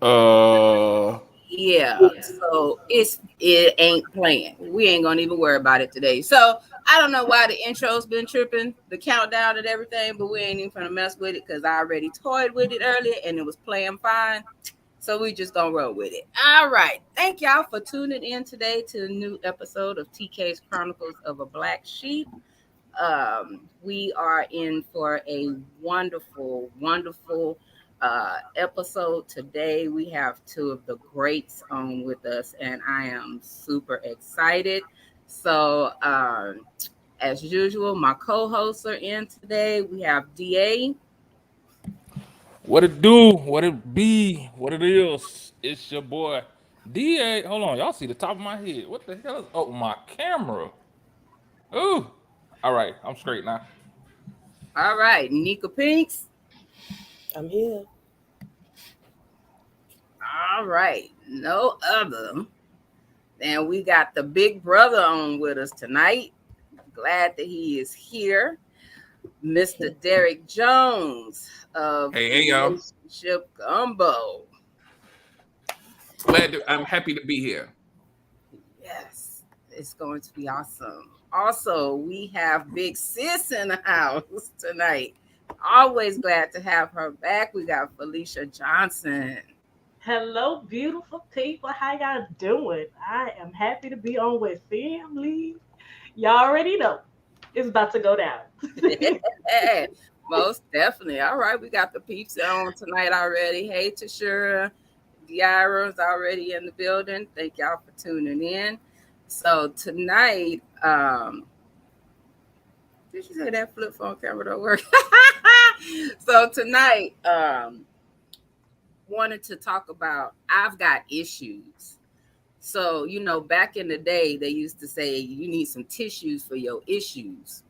Uh, Yeah, so it ain't playing. We ain't gonna even worry about it today. So I don't know why the intro's been tripping, the countdown and everything, but we ain't even gonna mess with it because I already toyed with it earlier and it was playing fine. So we just gonna roll with it. All right. Thank y'all for tuning in today to the new episode of TK's Chronicles of a Black Sheep. We are in for a wonderful, wonderful episode today. We have two of the greats on with us, and I am super excited. So, as usual, my co-hosts are in today. We have DA. what it do? What it be? What it is? It's your boy Da. Hold on, y'all see the top of my head? What the hell is? Oh, my camera. Ooh. All right, I'm straight now. All right, Nika Pinks. I'm here. All right, no other. And we got the big brother on with us tonight. Glad that he is here. Mr. Derek Jones of Hey, y'all. Relationship Gumbo. I'm happy to be here. Yes, it's going to be awesome. Also, we have Big Sis in the house tonight. Always glad to have her back. We got Felicia Johnson. Hello, beautiful people. How y'all doing? I am happy to be on with family. Y'all already know it's about to go down. Most definitely. All right, we got the peeps on tonight already. Hey, Tashura. Diara's already in the building. Thank y'all for tuning in. So tonight, did you say that flip phone camera don't work? So tonight, wanted to talk about I've got issues. So, back in the day, they used to say you need some tissues for your issues.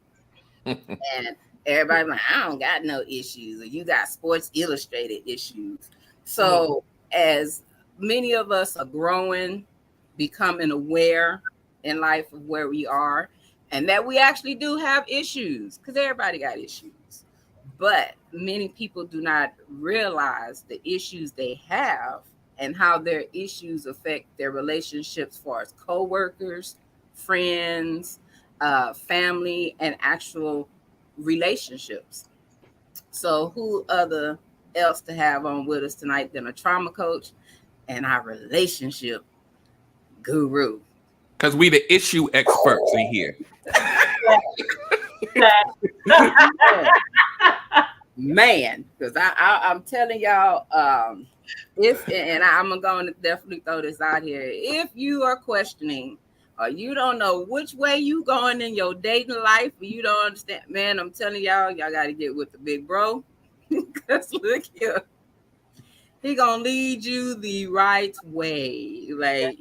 And everybody like, I don't got no issues, or you got Sports Illustrated issues. So as many of us are growing, becoming aware in life of where we are, and that we actually do have issues, because everybody got issues. But many people do not realize the issues they have and how their issues affect their relationships as far as co-workers, friends, family, and actual relationships. So who other else to have on with us tonight than a trauma coach and our relationship guru? Because we the issue experts in here. Man, because I'm telling y'all, if and I'm gonna definitely throw this out here. If you are questioning or you don't know which way you going in your dating life, or you don't understand, man, I'm telling y'all got to get with the big bro. Because look here, he gonna lead you the right way. Like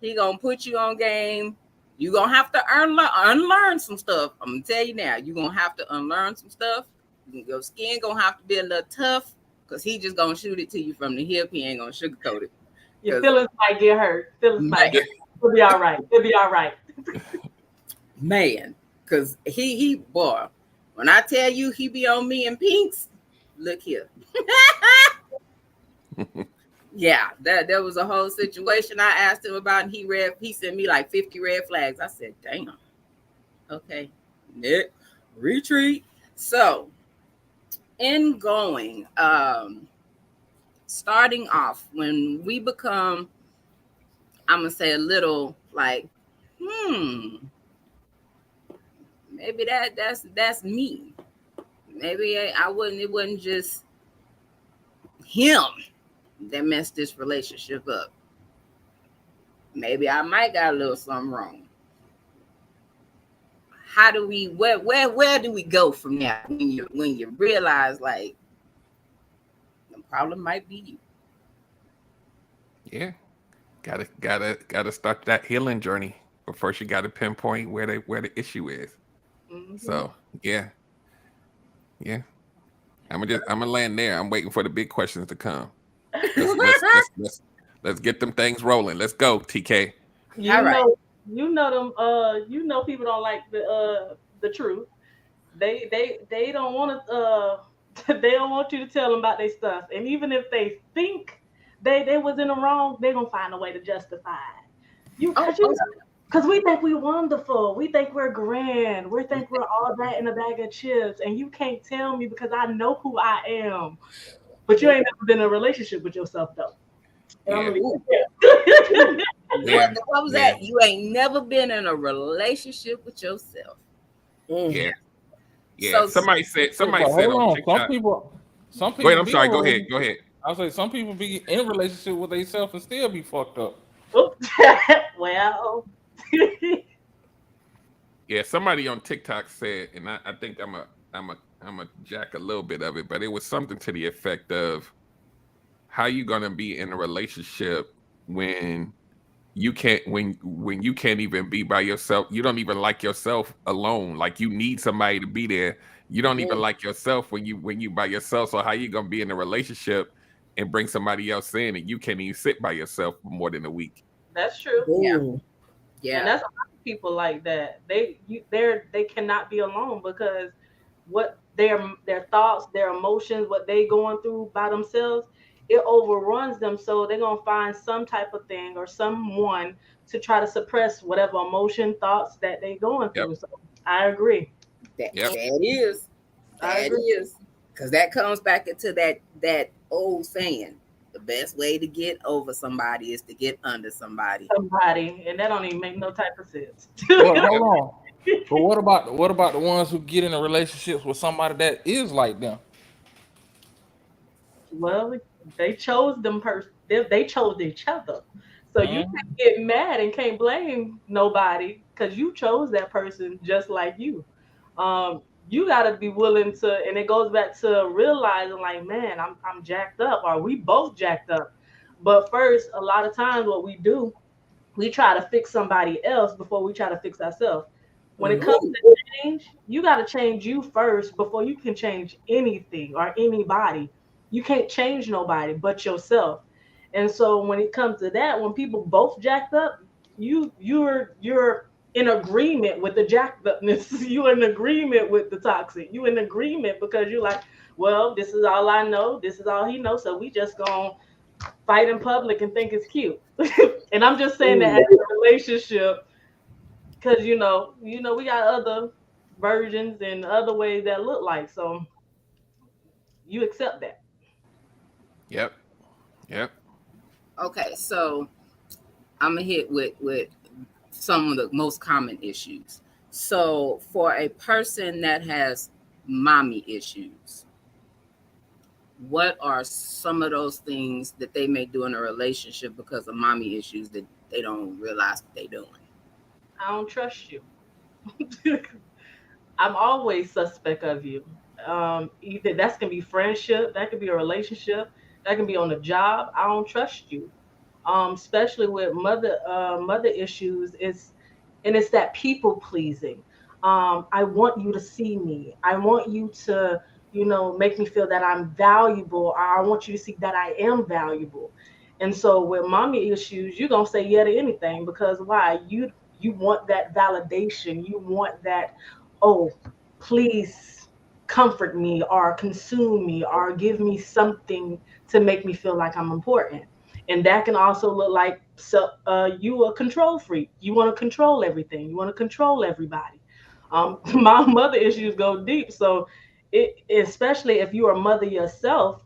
he gonna put you on game. You gonna have to unlearn some stuff. I'm gonna tell you now. You gonna have to unlearn some stuff. Your skin gonna have to be a little tough because he just gonna shoot it to you from the hip. He ain't gonna sugarcoat it. Your feelings might get hurt. Feelings might get hurt. It'll be all right. It'll be all right. Man, because he boy, when I tell you he be on me in pinks, look here. Yeah, there was a whole situation I asked him about, and he sent me like 50 red flags. I said, damn. Okay. Nick, retreat. So in going, starting off, when we become, I'm gonna say a little like, maybe that's me. Maybe I wouldn't. It wasn't just him that messed this relationship up. Maybe I might got a little something wrong. How do we where do we go from there when you realize like the problem might be you? Yeah. Gotta start that healing journey. But first you gotta pinpoint where the issue is. Mm-hmm. So yeah. Yeah. I'm gonna land there. I'm waiting for the big questions to come. Let's get them things rolling. Let's go, TK. You All right. know, people don't like the truth. They don't want to they don't want you to tell them about their stuff. And even if they think they was in the wrong, they gonna find a way to justify it. Oh, You because we think we wonderful, we think we're grand, we think we're all that in a bag of chips, and you can't tell me because I know who I am. But you ain't never been in a relationship with yourself though. And I'm Yeah, gonna leave ooh, it there. ooh. yeah, What was yeah, that? You ain't never been in a relationship with yourself. Mm. yeah, yeah. So But Somebody said hold on on, TikTok. some Go ahead. people I'm be in sorry. a Go ahead. relationship. Go ahead. I say some people be in a relationship with themselves and still be fucked up. Oops. Well, Yeah, somebody on TikTok said, and I think I'm a jack a little bit of it, but it was something to the effect of how you gonna be in a relationship when you can't when you can't even be by yourself. You don't even like yourself alone. Like you need somebody to be there. You don't even Mm. like yourself when you by yourself. So how you gonna be in a relationship and bring somebody else in and you can't even sit by yourself for more than a week? that's true. yeah, Boom. And yeah, that's a lot of people like that. They cannot be alone because what their thoughts, their emotions, what they going through by themselves, it overruns them. So they're gonna find some type of thing or someone to try to suppress whatever emotion, thoughts that they going Yep. through. So I agree. Yep. that is, I that agree. is, because that comes back into that old saying: the best way to get over somebody is to get under somebody. Somebody, and that don't even make no type of sense. But Yep. hold on. But what about the ones who get into relationships with somebody that is like them? Well, they chose them person. They chose each other. So you Mhm. can't get mad and can't blame nobody because you chose that person just like you. You got to be willing to, and it goes back to realizing, like, man, I'm jacked up, or we both jacked up. But first, a lot of times, what we do, we try to fix somebody else before we try to fix ourselves. When it Mm. comes Ooh, to change, you got to change you first before you can change anything or anybody. You can't change nobody but yourself. And so when it comes to that, when people both jacked up, you're in agreement with the jacked upness. You're in agreement with the toxic. You in agreement because you're like, well, this is all I know. This is all he knows. So we just gonna fight in public and think it's cute. And I'm just saying that as Ooh. a relationship, because we got other versions and other ways that look like. So you accept that. Yep. Yep. okay. So I'm gonna hit with some of the most common issues. So for a person that has mommy issues, what are some of those things that they may do in a relationship because of mommy issues that they don't realize that they're doing? I don't trust you. I'm always suspect of you. Either that's gonna be friendship, that could be a relationship, that can be on the job. I don't trust you. Especially with mother issues. It's that people pleasing. I want you to see me. I want you to make me feel that I'm valuable. I want you to see that I am valuable. And so with mommy issues, you're gonna say yeah to anything because why? You want that validation. You want that, oh, please comfort me or consume me or give me something to make me feel like I'm important. And that can also look like, so you a control freak. You want to control everything. You want to control everybody. My mother issues go deep. So especially if you're a mother yourself,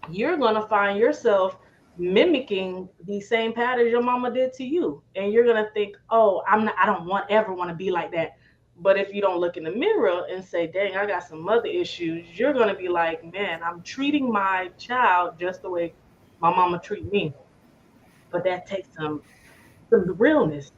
you're going to find yourself mimicking the same patterns your mama did to you, and you're going to think, oh, I don't want ever want to be like that. But if you don't look in the mirror and say, dang, I got some mother issues, you're going to be like, man, I'm treating my child just the way my mama treat me. But that takes some realness.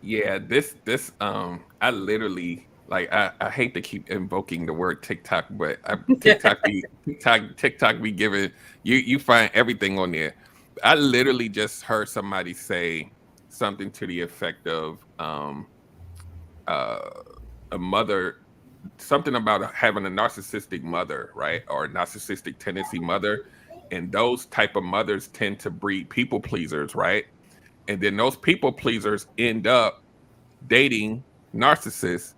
Yeah, this I literally like I hate to keep invoking the word TikTok, but TikTok be giving you find everything on there. I literally just heard somebody say something to the effect of uh a mother, something about having a narcissistic mother, right? Or a narcissistic tendency mother. And those type of mothers tend to breed people pleasers, right? And then those people pleasers end up dating narcissists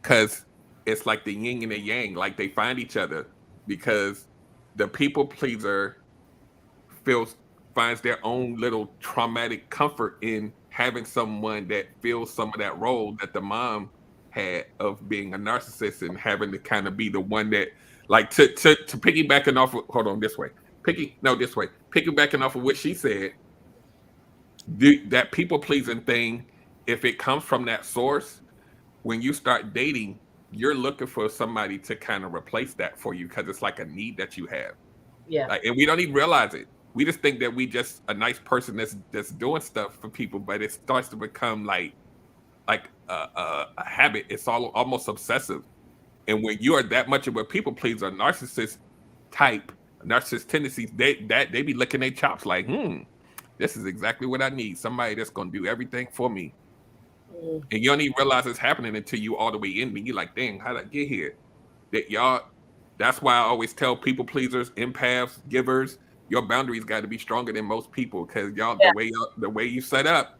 because it's like the yin and the yang, like they find each other because the people pleaser feels finds their own little traumatic comfort in having someone that fills some of that role that the mom had of being a narcissist and having to kind of be the one that like to piggybacking off of, hold on this way. This way. Piggybacking off of what she said, that people pleasing thing, if it comes from that source, when you start dating, you're looking for somebody to kind of replace that for you because it's like a need that you have. Yeah. Like, and we don't even realize it. We just think that we just a nice person that's doing stuff for people, but it starts to become like a habit. It's all almost obsessive. And when you are that much of a people pleaser, narcissist type, narcissist tendencies, they be licking their chops like, this is exactly what I need. Somebody that's gonna do everything for me. And you don't even realize it's happening until you all the way in. And you're like, dang, how did I get here? That y'all. That's why I always tell people pleasers, empaths, givers, your boundaries got to be stronger than most people because y'all the way you set up,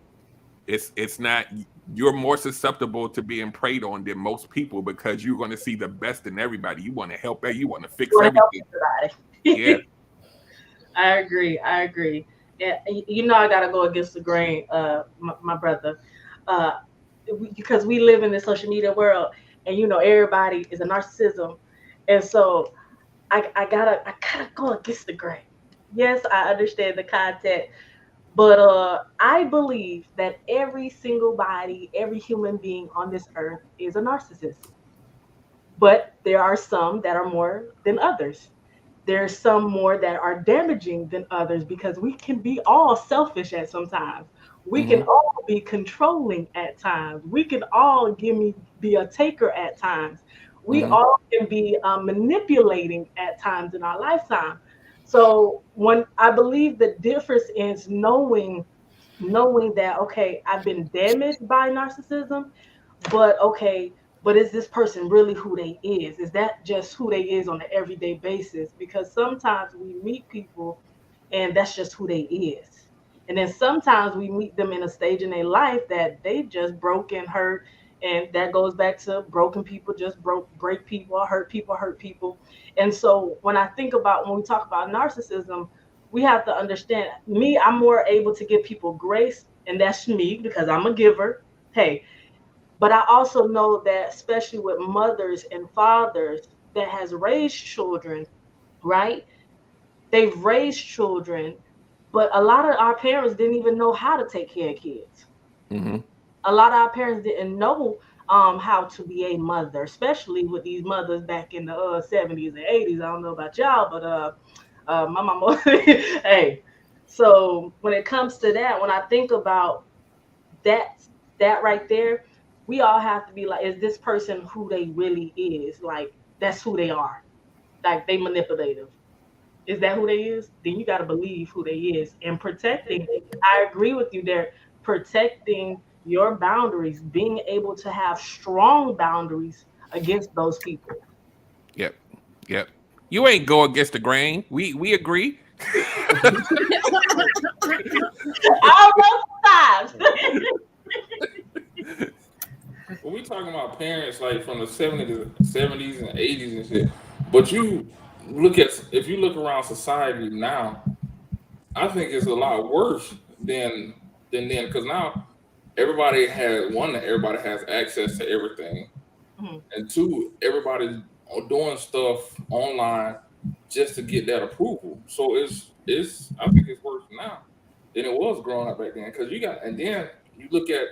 it's not. You're more susceptible to being preyed on than most people because you're going to see the best in everybody. You want to help you want to fix everything. Yeah, I agree. Yeah, you know I gotta go against the grain, my brother, because we live in this social media world, and you know everybody is a narcissism, and so I gotta go against the grain. Yes, I understand the content, but I believe that every single body, every human being on this earth is a narcissist. But there are some that are more than others. There's some more that are damaging than others because we can be all selfish at some times. We can all be controlling at times. We can all be a taker at times. We all can be manipulating at times in our lifetime. So when I believe the difference is knowing that okay, I've been damaged by narcissism, but okay, but is this person really who they is? Is that just who they is on an everyday basis? Because sometimes we meet people and that's just who they is. And then sometimes we meet them in a stage in their life that they just broke and hurt. And that goes back to broken people just break people, hurt people. And so when we talk about narcissism, we have to understand me, I'm more able to give people grace, and that's me because I'm a giver. Hey, but I also know that, especially with mothers and fathers that has raised children, right? They've raised children, but a lot of our parents didn't even know how to take care of kids. A lot of our parents didn't know how to be a mother, especially with these mothers back in the 70s and 80s. I don't know about y'all, but my mama, hey. So when it comes to that, when I think about that that right there, we all have to be like, is this person who they really is? Like that's who they are. Like they manipulative. Is that who they is? Then you gotta believe who they is. And protecting, I agree with you there, protecting your boundaries, being able to have strong boundaries against those people. yep, yep. You ain't go against the grain. We agree. All those times. When we talking about parents like from the 70s and 80s and shit, but you look at if you look around society now, I think it's a lot worse than then because now everybody has access to everything, Mhm. and two, everybody's doing stuff online just to get that approval. So it's I think it's worse now than it was growing up back then because and then you look at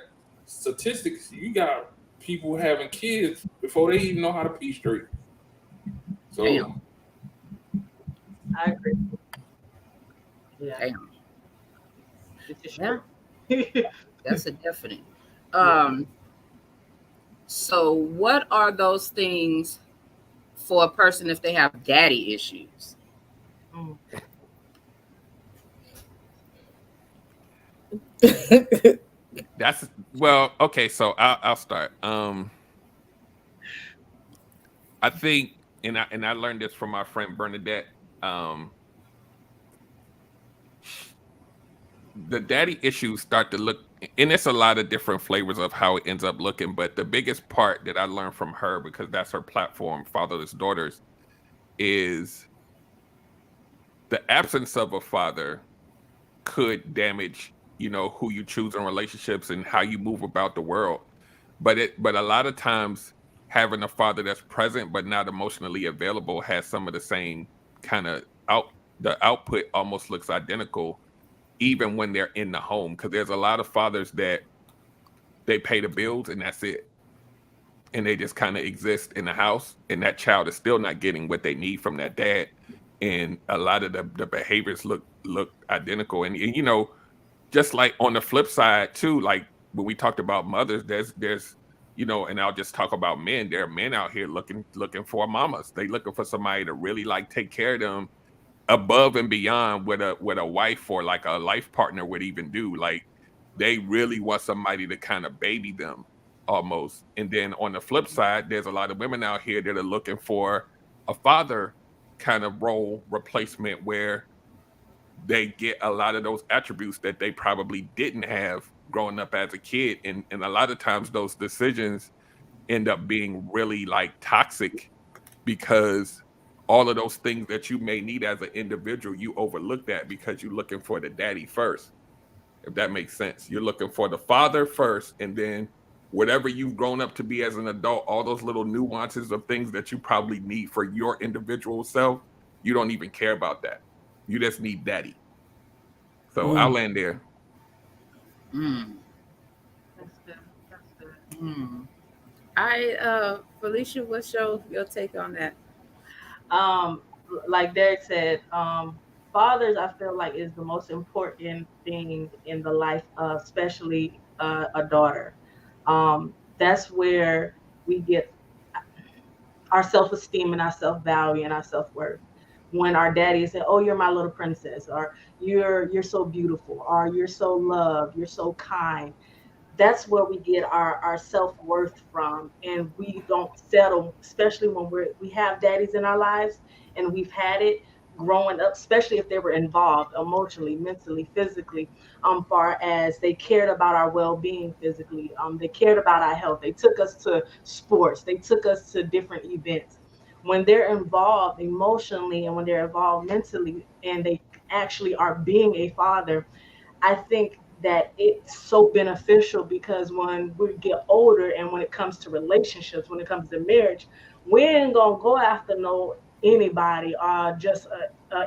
statistics, you got people having kids before they even know how to pee straight. So Damn. I agree. Yeah, Damn. this is Yeah, true. that's a definite. Yeah. Um, so what are those things for a person if they have daddy issues? Mm. That's well, okay. So I'll start. I think, and I learned this from my friend Bernadette. Um, the daddy issues start to look, and it's a lot of different flavors of how it ends up looking. But the biggest part that I learned from her, because that's her platform, Fatherless Daughters, is the absence of a father could damage, who you choose in relationships and how you move about the world. But a lot of times having a father that's present but not emotionally available has some of the same kind of the output almost looks identical even when they're in the home, because there's a lot of fathers that they pay the bills and that's it, and they just kind of exist in the house, and that child is still not getting what they need from that dad, and a lot of the behaviors look identical. And just like on the flip side too, like when we talked about mothers, there's and I'll just talk about men. There are men out here looking for mamas. They looking for somebody to really like take care of them above and beyond what a wife or like a life partner would even do. Like they really want somebody to kind of baby them almost. And then on the flip side, there's a lot of women out here that are looking for a father kind of role replacement where they get a lot of those attributes that they probably didn't have growing up as a kid. And a lot of times those decisions end up being really like toxic because all of those things that you may need as an individual, you overlook that because you're looking for the daddy first. If that makes sense. You're looking for the father first, and then whatever you've grown up to be as an adult, all those little nuances of things that you probably need for your individual self, you don't even care about that. You just need daddy. So I'll land there. Mm. That's good. That's good. Mm. Felicia, what's your take on that? Um, like Derek said, fathers, I feel like is the most important thing in the life of, especially a daughter. That's where we get our self esteem and our self value and our self worth. When our daddy said, "Oh, you're my little princess," or "You're so beautiful," or "You're so loved," "You're so kind," that's where we get our self-worth from, and we don't settle, especially when we have daddies in our lives and we've had it growing up, especially if they were involved emotionally, mentally, physically, far as they cared about our well-being physically, they cared about our health, they took us to sports, they took us to different events. When they're involved emotionally and when they're involved mentally and they actually are being a father, I think that it's so beneficial, because when we get older and when it comes to relationships, when it comes to marriage, we ain't gonna go after no anybody, just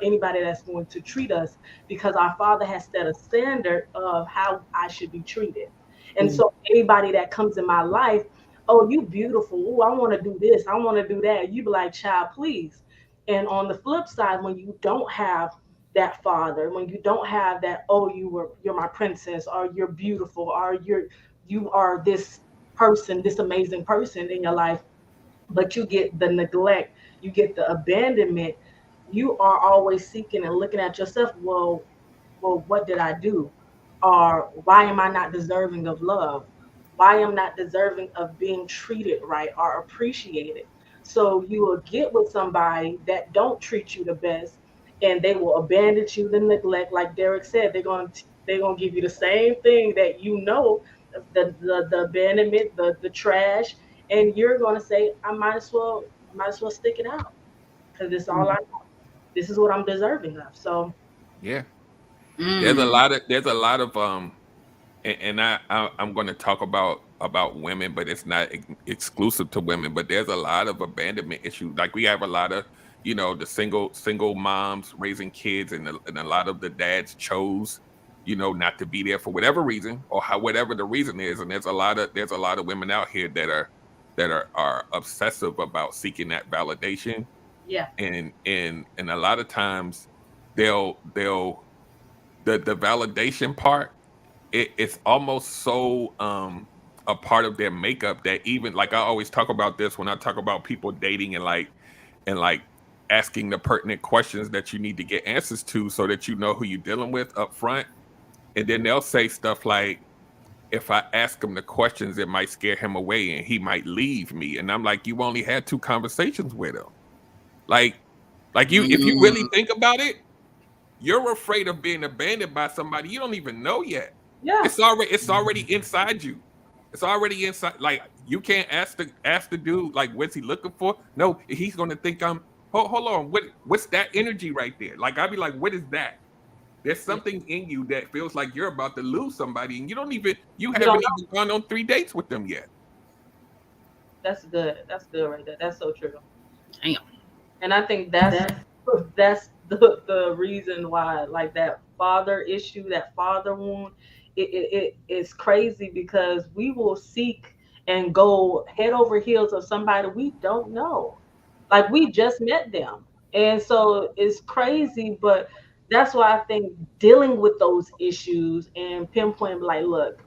anybody that's going to treat us, because our father has set a standard of how I should be treated. And so anybody that comes in my life, "Oh, you beautiful. Oh, I want to do this. I want to do that." You be like, "Child, please." And on the flip side, when you don't have that father, when you don't have that, "Oh, you're my princess," or "You're beautiful," or you are this person, this amazing person in your life, but you get the neglect, you get the abandonment, you are always seeking and looking at yourself, well, what did I do? Or why am I not deserving of love? Why am I not deserving of being treated right or appreciated? So you will get with somebody that don't treat you the best, and they will abandon you, the neglect, like Derek said, they're gonna give you the same thing that the abandonment, the trash, and you're gonna say, I might as well stick it out, because it's all I know. This is what I'm deserving of. So Yeah. There's a Mm. lot of and I'm going to talk about women, but it's not exclusive to women. But there's a lot of abandonment issues. Like we have a lot of the single moms raising kids, and a lot of the dads chose not to be there for whatever reason, or whatever the reason is. And there's a lot of women out here that are obsessive about seeking that validation, yeah, and a lot of times they'll the validation part, it's almost so a part of their makeup that, even like I always talk about this when I talk about people dating, and like asking the pertinent questions that you need to get answers to so that you know who you're dealing with up front. And then they'll say stuff like, if I ask him the questions, it might scare him away and he might leave me. And I'm like, you only had 2 conversations with him. Like, if you really Mm. think about it, you're afraid of being abandoned by somebody you don't even know yet. yeah, It's already inside you. It's already inside. Like, you can't ask the dude, like, what's he looking for? No, he's gonna think hold on, what's that energy right there? Like I'd be like, what is that? There's Yeah. something in you that feels like you're about to lose somebody, and you You don't haven't know. even gone on 3 dates with them yet. That's good. That's good right there. That's so true. Damn. And I think that's the reason why, like, that father issue, that father wound, it is crazy because we will seek and go head over heels of somebody we don't know, like we just met them. And so it's crazy, but that's why I think dealing with those issues and pinpoint, like, look,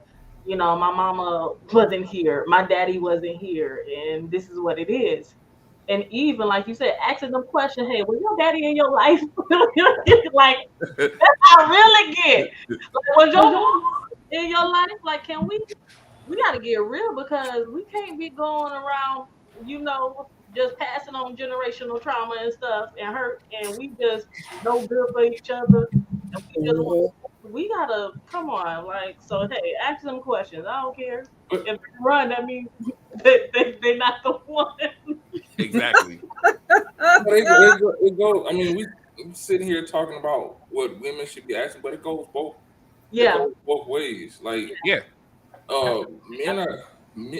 my mama wasn't here, my daddy wasn't here, and this is what it is. And even like you said, asking them questions, hey, was your daddy in your life? Like, I really get. Like, was your mom in your life? Like, can we gotta get real, because we can't be going around, just passing on generational trauma and stuff and hurt, and we just no good for each other, and we just want, Mm-hmm. we gotta come on, like, so hey, ask them questions. I don't care But if they run. That means they not the one. Exactly. but it go. I mean, we sitting here talking about what women should be asking, but it goes both. It Yeah, goes both ways. Like Yeah. men are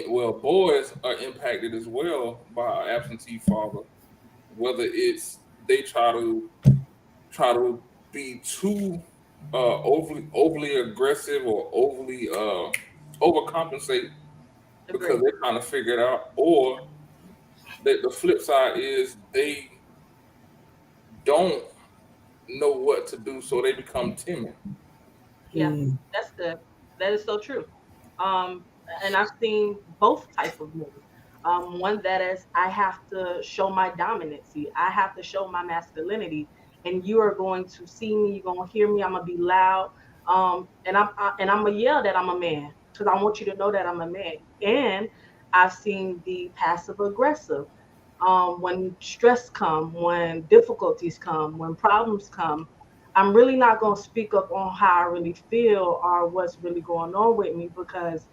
well, boys are impacted as well by an absentee father. Whether it's they try to be too overly aggressive or overly overcompensate because agree. they're trying to figure it out, or the flip side is they don't know what to do, so they become timid. Yeah, that's good. That is so true. Um, and I've seen both type of men. One that is, I have to show my dominancy. I have to show my masculinity, and you are going to see me. You're gonna hear me. I'm gonna be loud. And I'm gonna yell that I'm a man, because I want you to know that I'm a man. And I've seen the passive aggressive. When stress come, when difficulties come, when problems come, I'm really not going to speak up on how I really feel or what's really going on with me, because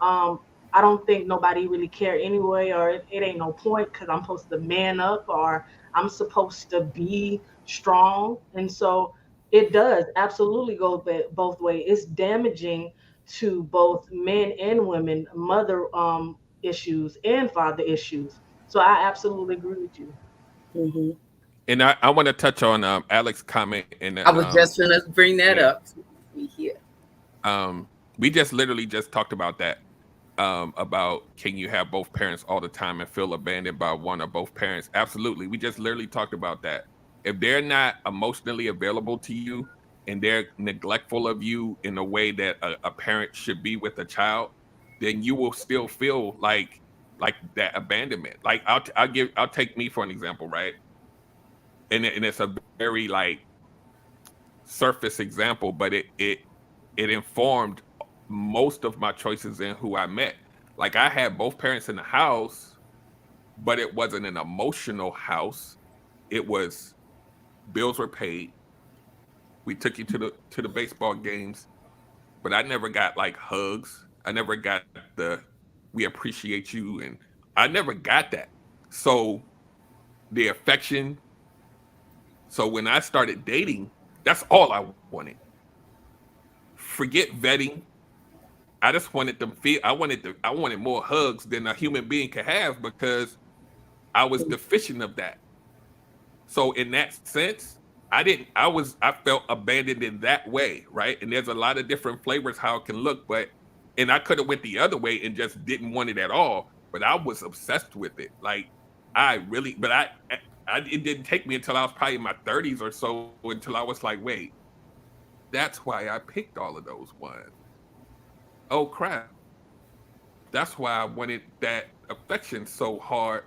um, I don't think nobody really care anyway, or it ain't no point, because I'm supposed to man up, or I'm supposed to be strong. And so it does absolutely go both ways. It's damaging to both men and women, mother issues and father issues. So I absolutely agree with you. Mm-hmm. And I want to touch on Alex's comment and I was just gonna bring that yeah. up. We here. We just literally just talked about that. About can you have both parents all the time and feel abandoned by one or both parents? Absolutely. We just literally talked about that. If they're not emotionally available to you and they're neglectful of you in a way that a parent should be with a child, then you will still feel like that abandonment. Like I'll take me for an example, right? And it's a very like surface example, but it informed most of my choices in who I met. Like I had both parents in the house, but it wasn't an emotional house. It was bills were paid. We took you to the baseball games, but I never got like hugs. I never got the we appreciate you, and I never got that. So the affection. So when I started dating, that's all I wanted. Forget vetting. I just wanted them feel. I wanted more hugs than a human being could have because I was deficient of that. So in that sense, I felt abandoned in that way, right? And there's a lot of different flavors how it can look, but and I could have went the other way and just didn't want it at all, but I was obsessed with it. Like I really, but I it didn't take me until I was probably in my 30s or so until I was like, wait, that's why I picked all of those ones. Oh crap. That's why I wanted that affection so hard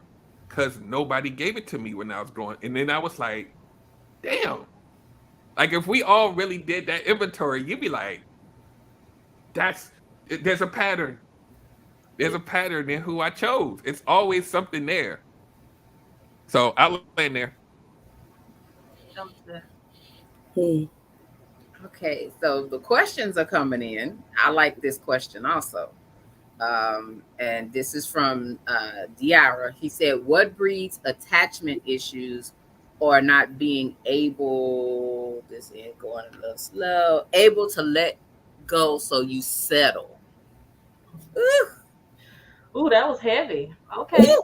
because nobody gave it to me when I was growing. And then I was like, damn. Like if we all really did that inventory, you'd be like, that's there's a pattern. There's a pattern in who I chose. It's always something there. So I land there. That was good. Hmm. Okay, so the questions are coming in. I like this question also. And this is from Diara. He said, what breeds attachment issues or not being able, this is going a little slow, able to let go so you settle. Ooh, Ooh, that was heavy. Okay.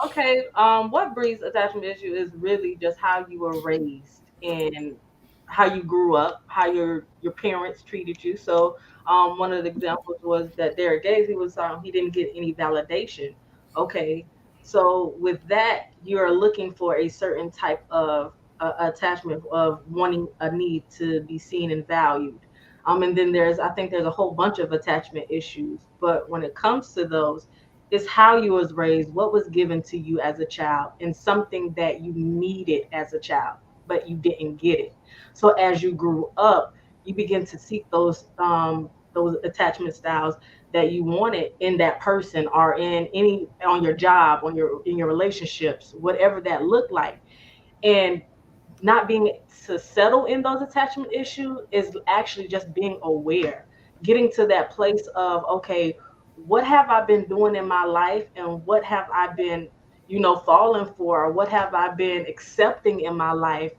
Okay. What breeds attachment issue is really just how you were raised and how you grew up, how your parents treated you. So, one of the examples was that Derek Gaze, he didn't get any validation. Okay. So with that, you're looking for a certain type of attachment of wanting a need to be seen and valued. And then I think there's a whole bunch of attachment issues. But when it comes to those, is how you was raised, what was given to you as a child, and something that you needed as a child, but you didn't get it. So as you grew up, you begin to seek those attachment styles that you wanted in that person or in any on your job, on your in your relationships, whatever that looked like. And not being to settle in those attachment issues is actually just being aware, getting to that place of, okay, what have I been doing in my life, and what have I been, falling for, or what have I been accepting in my life,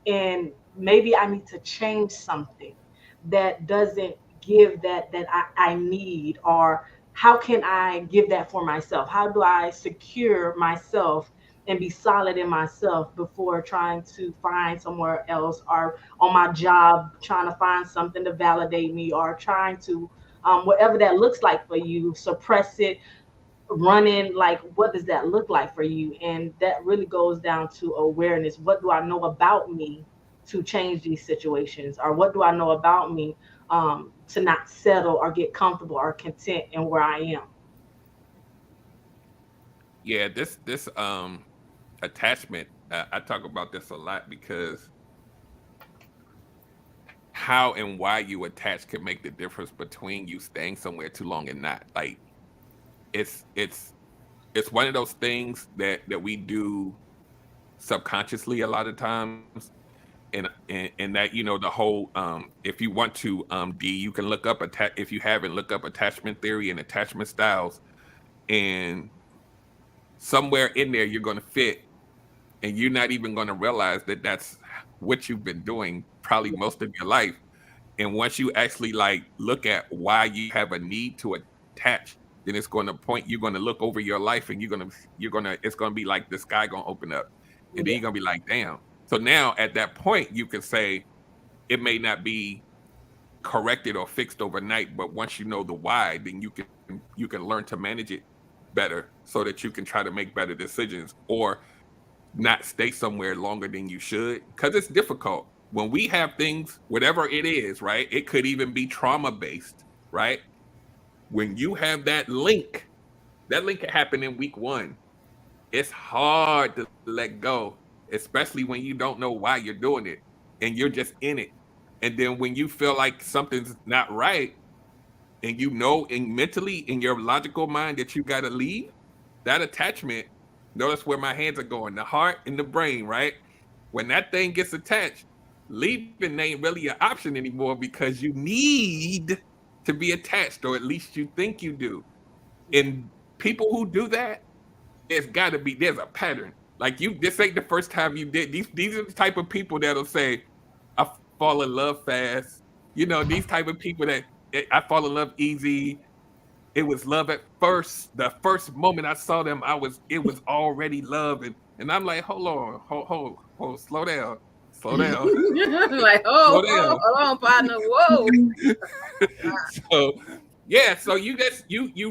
and maybe I need to change something that doesn't give that I need, or how can I give that for myself, how do I secure myself and be solid in myself before trying to find somewhere else, or on my job trying to find something to validate me, or trying to whatever that looks like for you, suppress it, running, like what does that look like for you? And that really goes down to awareness. What do I know about me to change these situations, or what do I know about me to not settle or get comfortable or content in where I am? Yeah, this attachment, I talk about this a lot because how and why you attach can make the difference between you staying somewhere too long and not. Like it's it's it's one of those things that we do subconsciously a lot of times. And that, the whole, if you want to, D, you can look up if you haven't, look up attachment theory and attachment styles, and somewhere in there you're going to fit, and you're not even going to realize that that's what you've been doing probably most of your life. And once you actually like look at why you have a need to attach, then it's going to point, you're going to look over your life, and it's going to be like the sky going to open up, and then yeah. you're going to be like, damn. So now at that point you can say, it may not be corrected or fixed overnight, but once you know the why, then you can learn to manage it better so that you can try to make better decisions, or not stay somewhere longer than you should, because it's difficult when we have things, whatever it is, right? It could even be trauma based, right? When you have that link can happen in week one. It's hard to let go, especially when you don't know why you're doing it and you're just in it. And then when you feel like something's not right, and mentally in your logical mind that you got to leave, that attachment, notice where my hands are going, the heart and the brain, right? When that thing gets attached, leaving ain't really an option anymore, because you need to be attached, or at least you think you do. And people who do that, there's a pattern. Like, this ain't the first time you did. These are the type of people that'll say, I fall in love fast. These type of people that, I fall in love easy. It was love at first. The first moment I saw them, it was already love. And I'm like, hold on, hold, slow down, slow down, Like, slow oh, down. hold on, partner. Whoa. So yeah, so you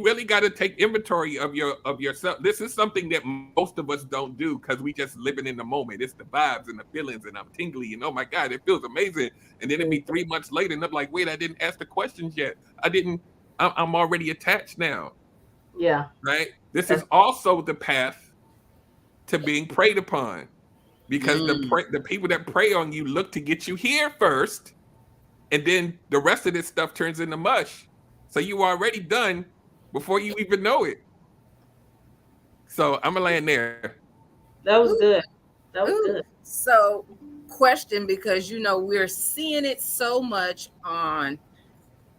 really got to take inventory of yourself. This is something that most of us don't do, because we just living in the moment. It's the vibes and the feelings, and I'm tingly, and oh my god, it feels amazing. And then it'd be 3 months later, and I'm like, wait, I didn't ask the questions yet. I didn't. I'm already attached now, Yeah, right? This is that's also the path to being preyed upon, because Mm. the people that prey on you look to get you here first, and then the rest of this stuff turns into mush. So you already done before you even know it. So I'm gonna land there. that was Ooh, good. That was ooh. good. So, question, because we're seeing it so much on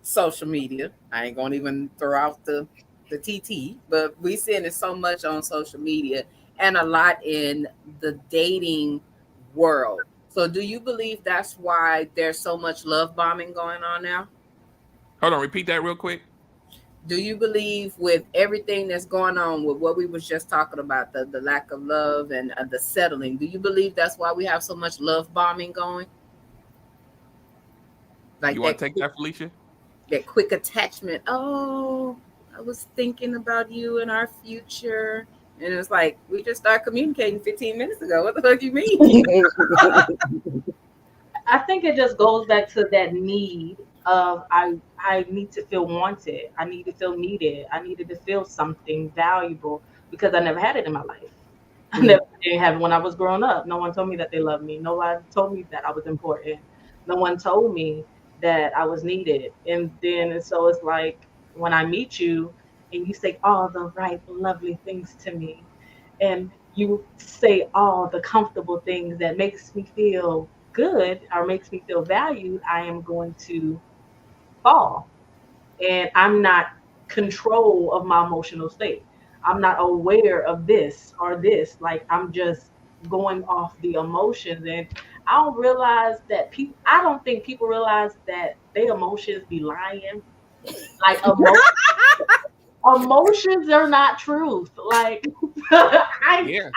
social media. I ain't gonna even throw out the TT, but we seeing it so much on social media. and a lot in the dating world. So, do you believe that's why there's so much love bombing going on now? Hold on, repeat that real quick. Do you believe with everything that's going on with what we was just talking about, the lack of love and the settling, do you believe that's why we have so much love bombing going? Like You want to take that, Felicia? that quick attachment. Oh, I was thinking about you and our future. And it's like, we just started communicating 15 minutes ago. What the fuck do you mean? I think it just goes back to that need of I need to feel wanted. I need to feel needed. I needed to feel something valuable because I never had it in my life. I Mm, never did have it when I was growing up. No one told me that they loved me. No one told me that I was important. No one told me that I was needed. And so it's like when I meet you and you say all the right, lovely things to me, and you say all the comfortable things that makes me feel good or makes me feel valued, I am going to fall. And I'm not control of my emotional state. I'm not aware of this or this. Like I'm just going off the emotions, and I don't realize that people. I don't think people realize that their emotions be lying. Like emotions are not truth. Like I Yeah.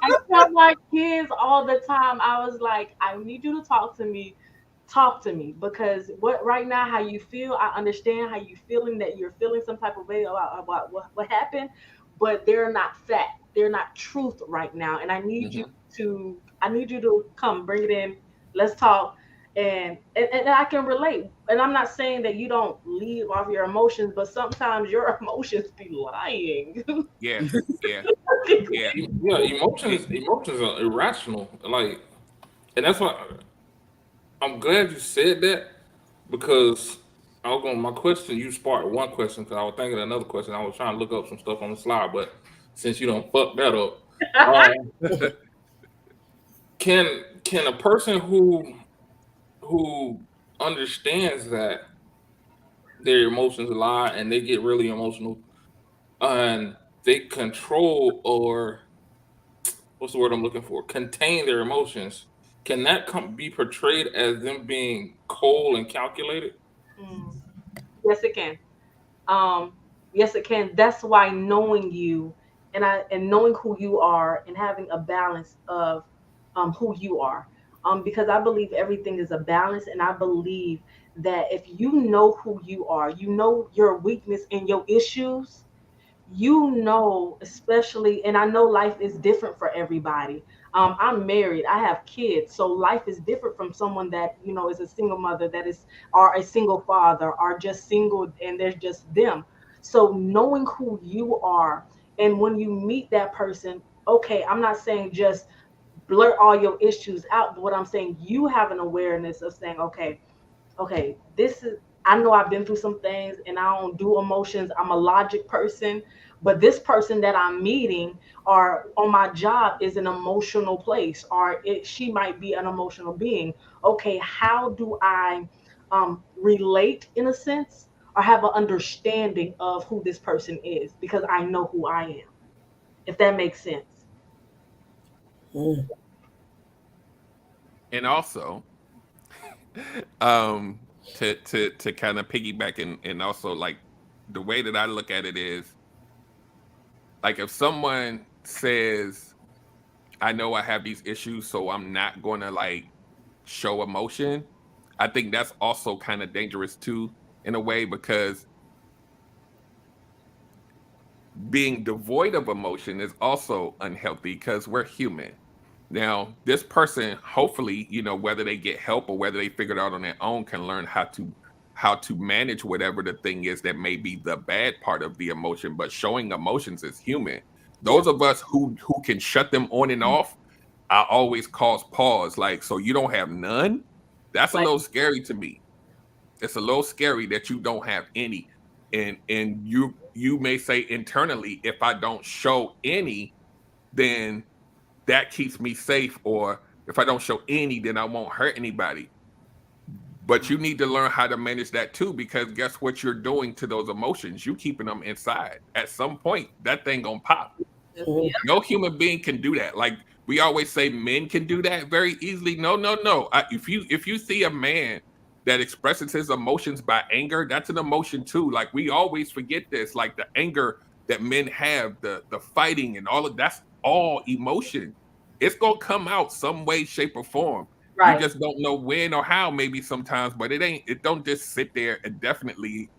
I tell my kids all the time, I was like, I need you to talk to me. Talk to me because what right now, how you feel, I understand how you feeling that you're feeling some type of way about what happened, but they're not fact. They're not truth right now. And Hmm. I need you to come, bring it in. Let's talk. And I can relate. And I'm not saying that you don't leave off your emotions, but sometimes your emotions be lying. Yes. Yeah. Yeah. Yeah, emotions are irrational. Like, and that's why I'm glad you said that because I was going. My question, you sparked one question because I was thinking of another question. I was trying to look up some stuff on the slide, but since you don't fuck that up, um, can a person who understands that their emotions lie and they get really emotional and they control or what's the word I'm looking for? Contain their emotions. Can that be portrayed as them being cold and calculated? Mm, yes, it can. um yes, it can. That's why knowing you and knowing who you are and having a balance of who you are, because I believe everything is a balance, and I believe that if you know who you are, you know your weakness and your issues, you know, especially, and I know life is different for everybody. I'm married, I have kids, so life is different from someone that, you know, is a single mother, that is, or a single father, or just single and there's just them. So knowing who you are, and when you meet that person, okay, I'm not saying just blurt all your issues out, but what I'm saying, you have an awareness of saying, okay, this is, I know I've been through some things and I don't do emotions. I'm a logic person, but this person that I'm meeting or on my job is an emotional place, or she might be an emotional being. Okay, how do I relate in a sense, or have an understanding of who this person is because I know who I am, if that makes sense. Mm. And also, um, to kind of piggyback and also like the way that I look at it is like if someone says, I know I have these issues, so I'm not going to like show emotion. I think that's also kind of dangerous too, in a way, because being devoid of emotion is also unhealthy because we're human. Now, this person, hopefully, you know, whether they get help or whether they figure it out on their own, can learn how to manage whatever the thing is that may be the bad part of the emotion. But showing emotions is human. yeah. Those of us who can shut them on and off, I always cause pause. Like, so you don't have none? That's a Like, little scary to me. It's a little scary that you don't have any. And you may say internally, if I don't show any, then that keeps me safe, or if I don't show any, then I won't hurt anybody. But you need to learn how to manage that too, because guess what you're doing to those emotions? You keeping them inside. At some point, that thing gonna pop. Yeah. No human being can do that. Like we always say, men can do that very easily. No, no, no. If you see a man that expresses his emotions by anger, that's an emotion too. Like we always forget this. Like the anger that men have, the fighting and all of that's all emotion. It's gonna come out some way, shape, or form. You Right. just don't know when or how, maybe sometimes, but it ain't. It don't just sit there indefinitely.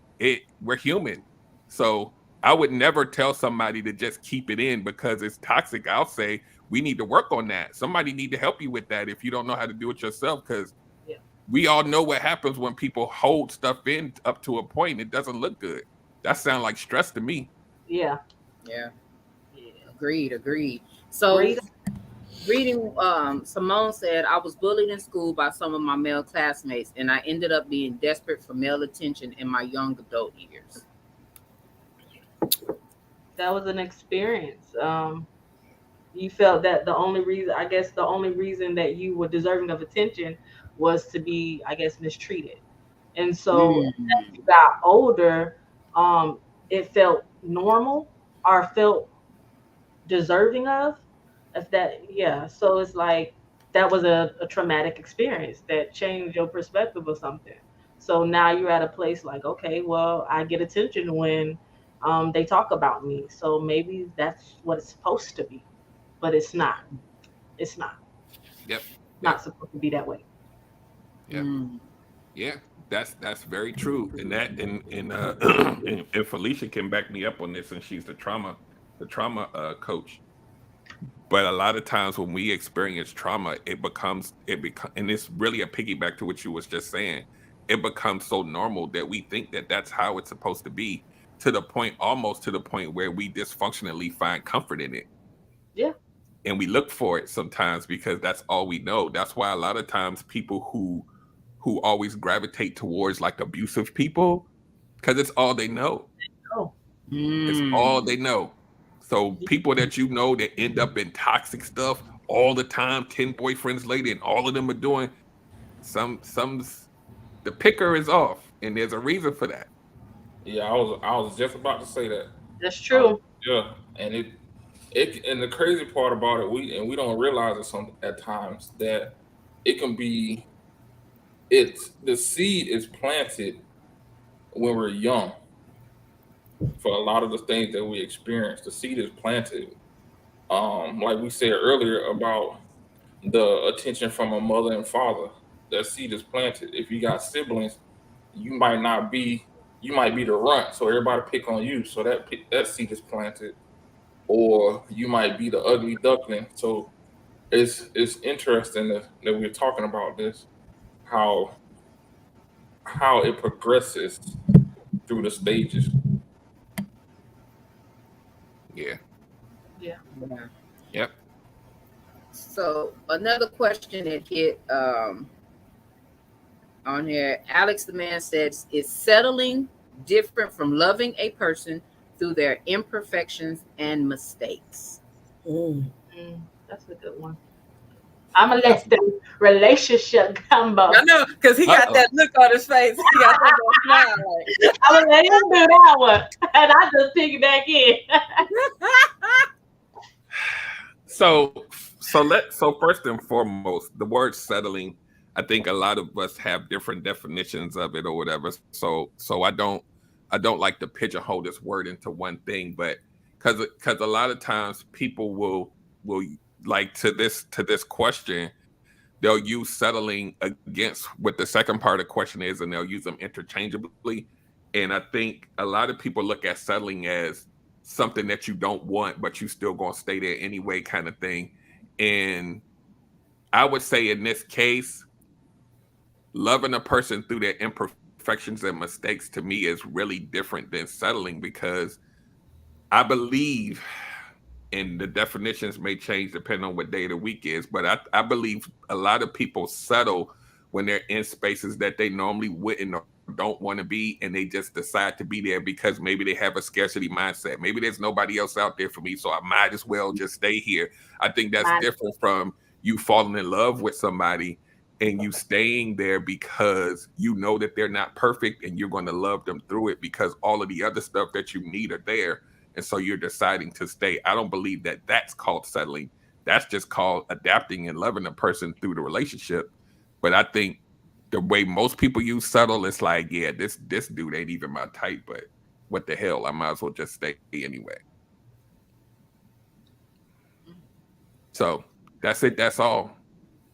We're human, so I would never tell somebody to just keep it in because it's toxic. I'll say we need to work on that. Somebody need to help you with that if you don't know how to do it yourself. Because Yeah. we all know what happens when people hold stuff in up to a point. It doesn't look good. That sounds like stress to me. Yeah. Yeah, Yeah. agreed. So Great. reading, Simone said, I was bullied in school by some of my male classmates, and I ended up being desperate for male attention in my young adult years. That was an experience. You felt that the only reason, I guess, the only reason that you were deserving of attention was to be, I guess, mistreated. And so as Mm. you got older, it felt normal or felt deserving of. If that, yeah. So it's like that was a traumatic experience that changed your perspective of something. So now you're at a place like, okay, well, I get attention when they talk about me. So maybe that's what it's supposed to be, but it's not. It's not. Yep. Not Yep. supposed to be that way. Yep. Mm. Yeah. That's very true. And that and and Felicia can back me up on this, and she's the trauma coach. But a lot of times when we experience trauma, it becomes and it's really a piggyback to what you was just saying. It becomes so normal that we think that that's how it's supposed to be, to the point, almost to the point where we dysfunctionally find comfort in it, Yeah. and we look for it sometimes because that's all we know. That's why a lot of times people who always gravitate towards like abusive people, because it's all they know. Oh. It's all Mm. they know. So people that you know that end up in toxic stuff all the time, 10 boyfriends later, and all of them are doing some's the picker is off, and there's a reason for that. Yeah, I was just about to say that. That's Uh, true. yeah, and it and the crazy part about it, we don't realize it some at times that it can be it's the seed is planted when we're young for a lot of the things that we experience. The seed is planted. Like we said earlier about the attention from a mother and father. That seed is planted. If you got siblings, you might not be you might be the runt, so everybody pick on you. So that seed is planted, or you might be the ugly duckling. So it's interesting that we're talking about this, how how it progresses through the stages. Yeah. Yeah. Yeah. Yep. So another question that hit on here, Alex the man says, is settling different from loving a person through their imperfections and mistakes? Mm. That's a good one. I'm gonna That's let the relationship I combo. know, because he got uh-oh. that look on his face. He got that little smile. I'm gonna let him do that one, and I just pick it back in. So so first and foremost, the word settling, I think a lot of us have different definitions of it or whatever. So I don't like to pigeonhole this word into one thing, but because a lot of times people will like to this question, they'll use settling against what the second part of the question is, and they'll use them interchangeably. And I think a lot of people look at settling as something that you don't want, but you still gonna stay there anyway, kind of thing. And I would say in this case, loving a person through their imperfections and mistakes to me is really different than settling, because I believe, and the definitions may change depending on what day of the week is, but I believe a lot of people settle when they're in spaces that they normally wouldn't or don't want to be, and they just decide to be there because maybe they have a scarcity mindset. Maybe there's nobody else out there for me, so I might as well just stay here. I think that's Man, different from you falling in love with somebody and you staying there because you know that they're not perfect and you're going to love them through it because all of the other stuff that you need are there. and so you're deciding to stay. I don't believe that that's called settling. That's just called adapting and loving a person through the relationship. But I think the way most people use settle, it's like, yeah, this dude ain't even my type, but what the hell? I might as well just stay anyway. So that's it. That's all.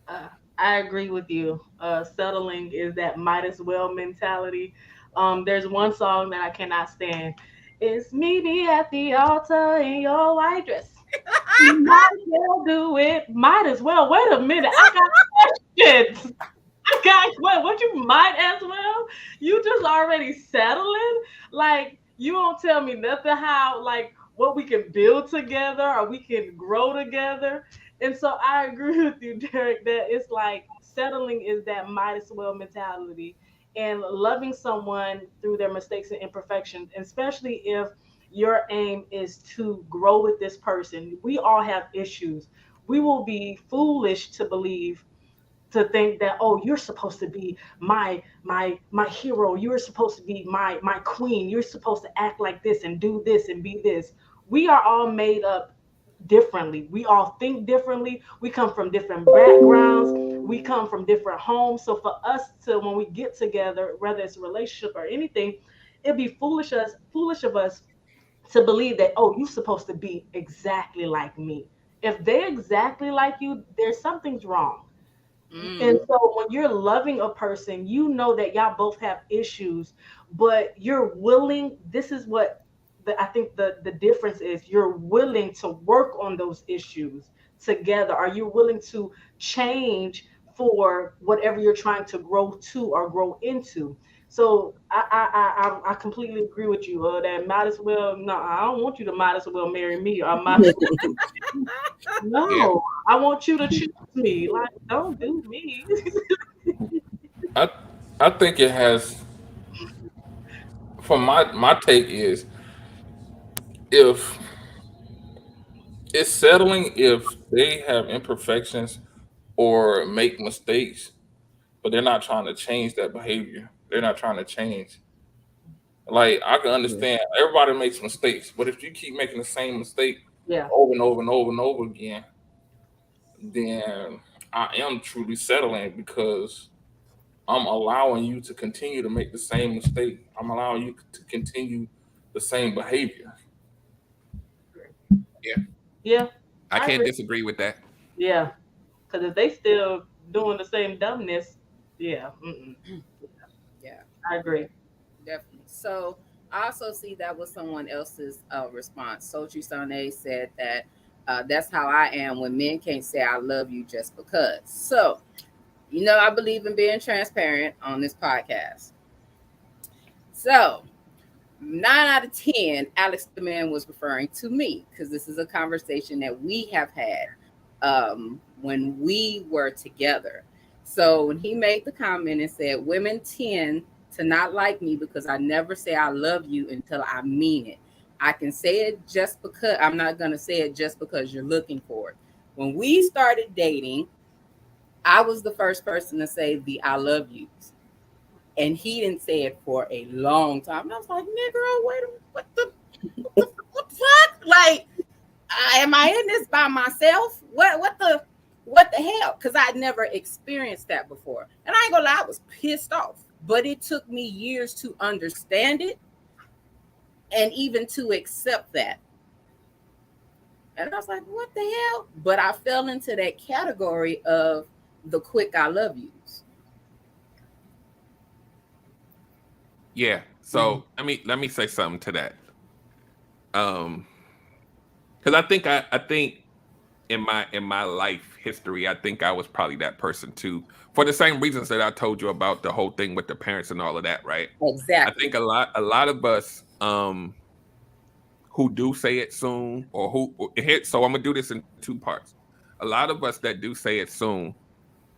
Uh, I agree with you. Settling is that might as well mentality. There's one song that I cannot stand. It's meet me at the altar in your white dress. You might as well do it. Might as well. Wait a minute. I got questions. Guys, what you might as well? You just already settling? Like, you don't tell me nothing how, like, what we can build together or we can grow together. And so I agree with you, Derek, that it's like settling is that might as well mentality and loving someone through their mistakes and imperfections, especially if your aim is to grow with this person. We all have issues. We will be foolish to believe to think that, oh, you're supposed to be my hero, you're supposed to be my queen, you're supposed to act like this and do this and be this. We are all made up differently, we all think differently, we come from different backgrounds, we come from different homes. So for us to, when we get together, whether it's a relationship or anything, it'd be foolish of us to believe that, oh, you're supposed to be exactly like me. If they're exactly like you, there's something's wrong. And Mm. so when you're loving a person, you know that y'all both have issues, but you're willing. This is what I think the difference is. You're willing to work on those issues together. Are you willing to change for whatever you're trying to grow to or grow into? So I completely agree with you. That might as well. No, I don't want you to might as well marry me. Or might as Yeah. no, I want you to choose me. Like, don't do me. I I think it has. From my take is, if it's settling if they have imperfections or make mistakes, but they're not trying to change that behavior. They're not trying to change. Like, I can Yeah. understand everybody makes mistakes, but if you keep making the same mistake Yeah, over and over and over and over again, then I am truly settling, because I'm allowing you to continue to make the same mistake. I'm allowing you to continue the same behavior. Yeah. yeah, I I can't agree. disagree with that. Yeah, because if they still doing the same dumbness, yeah, Yeah, I agree. definitely. So I also see that was someone else's response. Sochi Sane said that that's how I am when men can't say I love you just because. So, I believe in being transparent on this podcast. So, 9 out of 10, Alex the man was referring to me, because this is a conversation that we have had when we were together. So when he made the comment and said, women tend to not like me because I never say I love you until I mean it. I can say it just because I'm not going to say it just because you're looking for it. When we started dating, I was the first person to say the I love yous, and he didn't say it for a long time. And I was like, "Nigga, wait, what the fuck? Like, am I in this by myself? What the hell?" Because I'd never experienced that before, and I ain't gonna lie, I was pissed off. But it took me years to understand it and even to accept that. And I was like, "What the hell?" But I fell into that category of the quick I love yous. Yeah. Mhm. So let me say something to that. Um, because I think in my life history, I think I was probably that person too. For the same reasons that I told you about the whole thing with the parents and all of that, right? I Exactly. think a lot of us who do say it soon, or who hit. So I'm gonna do this in two parts. A lot of us that do say it soon,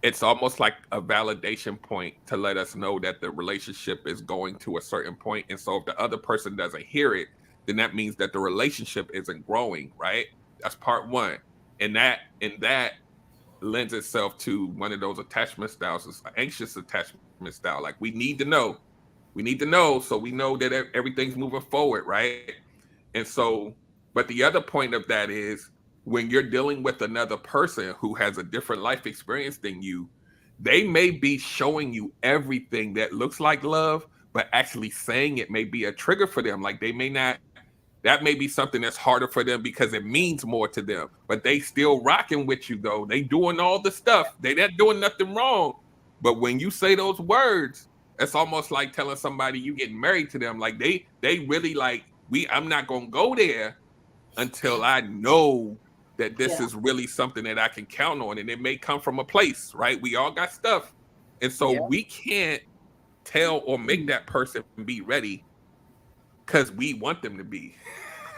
it's almost like a validation point to let us know that the relationship is going to a certain point. And so if the other person doesn't hear it, then that means that the relationship isn't growing, right? That's part one. And that lends itself to one of those attachment styles. It's an anxious attachment style. Like, we need to know. We need to know so we know that everything's moving forward, right? And so, but the other point of that is when you're dealing with another person who has a different life experience than you, they may be showing you everything that looks like love, but actually saying it may be a trigger for them. Like they may not, that may be something that's harder for them because it means more to them, but they still rocking with you though. They doing all the stuff. They not doing nothing wrong. But when you say those words, it's almost like telling somebody you getting married to them. Like they really like I'm not gonna go there until I know that this Yeah. is really something that I can count on. And it may come from a place, right? We all got stuff. And so Yeah. we can't tell or make that person be ready because we want them to be.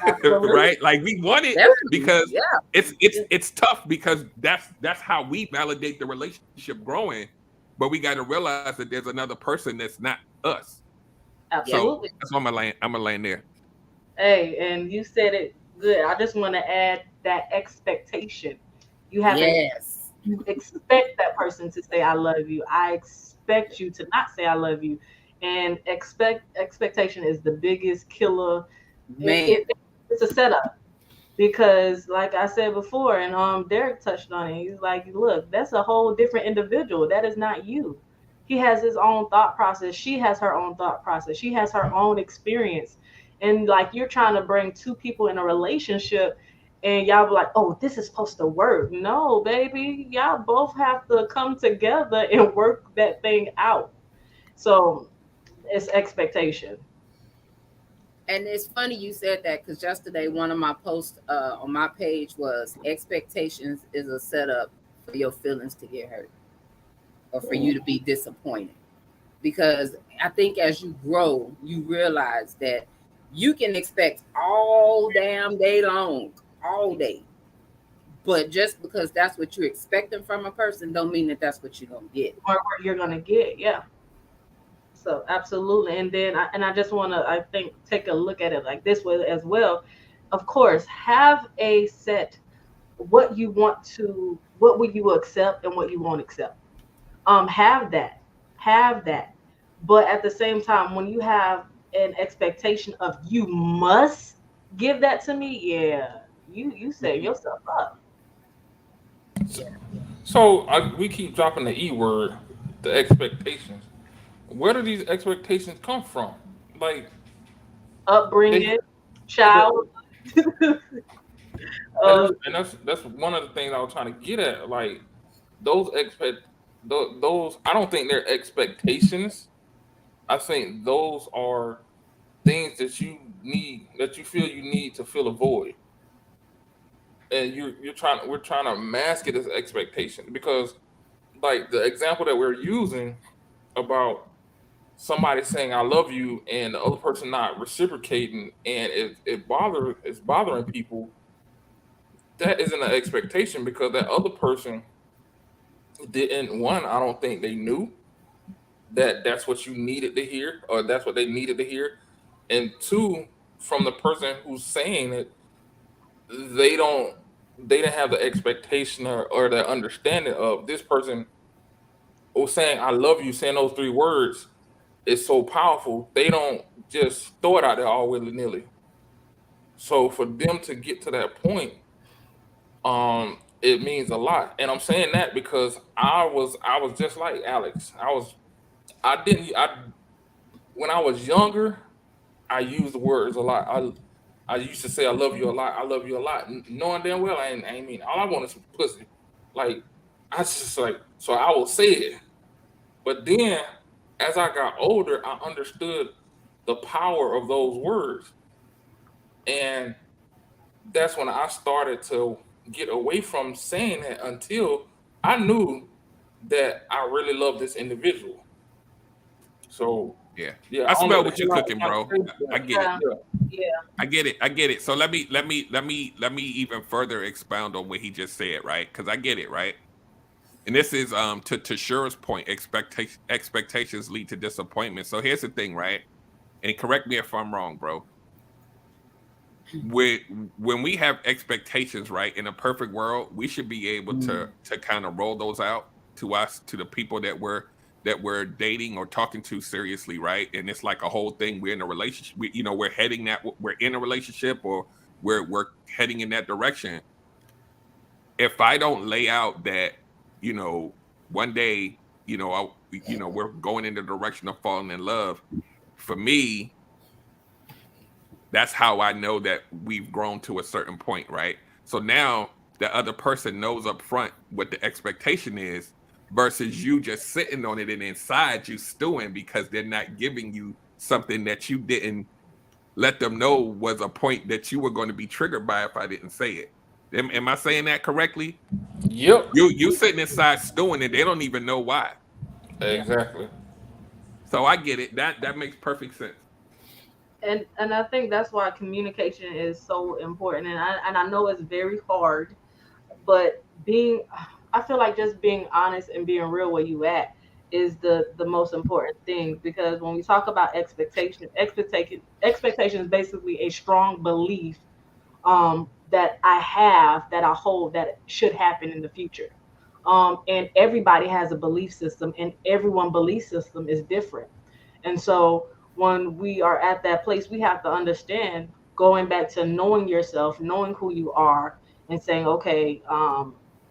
Absolutely. Right? Like we want it Definitely. because Yeah. it's tough because that's how we validate the relationship growing. But we got to realize that there's another person that's not us. Yeah. So Absolutely. that's why I'm gonna land there. Hey, and you said it good. I just want to add that expectation. You have an Yes. you expect that person to say I love you. I expect you to not say I love you. And expectation is the biggest killer. It, Man. it it's a setup because like I said before, and Derek touched on it. He's like, look, that's a whole different individual. That is not you. He has his own thought process. She has her own thought process. She has her own experience. And like you're trying to bring two people in a relationship and y'all be like, oh, this is supposed to work. No, baby. Y'all both have to come together and work that thing out. So it's expectation. And it's funny you said that because yesterday one of my posts on my page was expectations is a setup for your feelings to get hurt or for you to be disappointed. Because I think as you grow, you realize that you can expect all damn day long, all day. But just because that's what you're expecting from a person, don't mean that that's what you're gonna get. Or what you're gonna get, yeah. So absolutely, and then I just want to I think take a look at it like this way as well. Of course, have a set what will you accept and what you won't accept. Have that, have that, but at the same time, when you have an expectation of you must give that to me, yeah, you set yourself up. So we keep dropping the E word, the expectations. Where do these expectations come from? Like they, Upbringing, child, uh, and that's one of the things I was trying to get at. Like those expect those I don't think they're expectations. I think those are things that you need that you feel you need to fill a void, and you're trying we're trying to mask it as expectation because like the example that we're using about somebody saying I love you and the other person not reciprocating and it's bothering people, that isn't an expectation because that other person didn't one, I don't think they knew that that's what you needed to hear or that's what they needed to hear. And two, from the person who's saying it, they don't they didn't have the expectation or the understanding of this person who's saying I love you, saying those three words is so powerful. They don't just throw it out there all willy nilly. So for them to get to that point, it means a lot. And I'm saying that because I was just like Alex. I didn't I when I was younger, I used the words a lot. I used to say I love you a lot. I love you a lot, knowing damn well I ain't mean. All I want is some pussy. Like I just like so I will say it. But then as I got older, I understood the power of those words, and that's when I started to get away from saying that until I knew that I really love this individual. So Yeah. yeah, I I don't know smell the what you're hell I was cooking, trying to bro. say, I but get it. yeah, yeah. yeah. I get it. I get it. So let me even further expound on what he just said, right? Because I get it, right? And this is to Shura's point, expectations lead to disappointment. So here's the thing, right? And correct me if I'm wrong, bro. With when we have expectations, right, in a perfect world, we should be able Mm. to kind of roll those out to us, to the people that we're dating or talking to seriously, right? And it's like a whole thing. We're in a relationship. We're heading that. We're in a relationship, or we're heading in that direction. If I don't lay out that, one day, we're going in the direction of falling in love. For me, that's how I know that we've grown to a certain point, right? So now the other person knows up front what the expectation is versus you just sitting on it and inside you stewing because they're not giving you something that you didn't let them know was a point that you were going to be triggered by if I didn't say it. Am I saying that correctly? Yep. You sitting inside stewing and they don't even know why. Yeah. Exactly. So I get it. That makes perfect sense. And I think that's why communication is so important. And I know it's very hard, but I feel like just being honest and being real where you at is the most important thing, because when we talk about expectation is basically a strong belief that I have, that I hold, that should happen in the future. And everybody has a belief system, and everyone belief system is different. And so when we are at that place, we have to understand, going back to knowing yourself, knowing who you are, and saying, okay,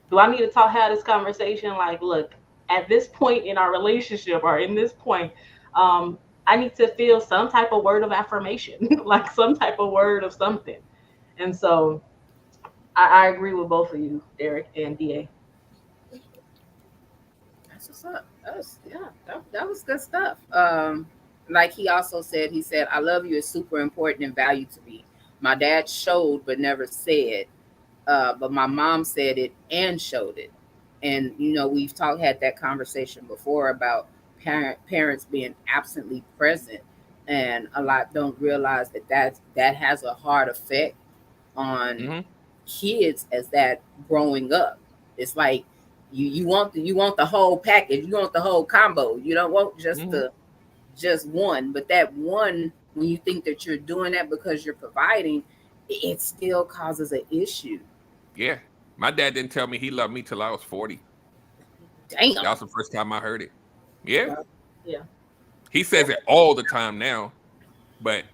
do I need to have this conversation? Like, look, at this point in our relationship, or in this point, I need to feel some type of word of affirmation, like some type of word of something. And so I agree with both of you, Derek and DA. That's what's up. That was, yeah, that was good stuff. Like he also said, he said, "I love you is super important and value to me. My dad showed but never said, but my mom said it and showed it." And we've had that conversation before about parents being absently present, and a lot don't realize that has a hard effect on Hmm. kids as that growing up. It's like you want the whole package, you want the whole combo. You don't want Hmm. just one, but that one, when you think that you're doing that because you're providing, it still causes an issue. Yeah. My dad didn't tell me he loved me till I was 40. That Damn. was the first time I heard it. Yeah. Well, Yeah. He says it all the time now, but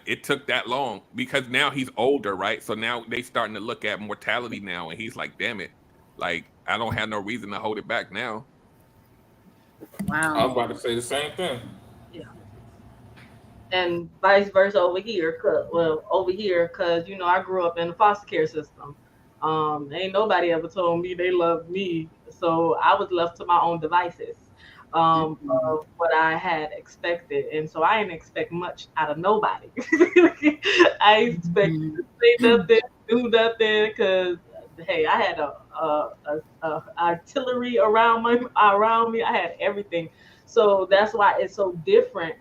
it took that long because now he's older, right? So now they starting to look at mortality now, and he's like, "Damn it, like I don't have no reason to hold it back now." I wow. was about to say the same thing. Yeah. And vice versa over here. Well, over here, because I grew up in the foster care system. Ain't nobody ever told me they loved me, so I was left to my own devices, Mhm. of what I had expected, and so I didn't expect much out of nobody. I ain't expected Mhm. to say nothing, do nothing, because hey, I had a artillery around me. I had everything, so that's why it's so different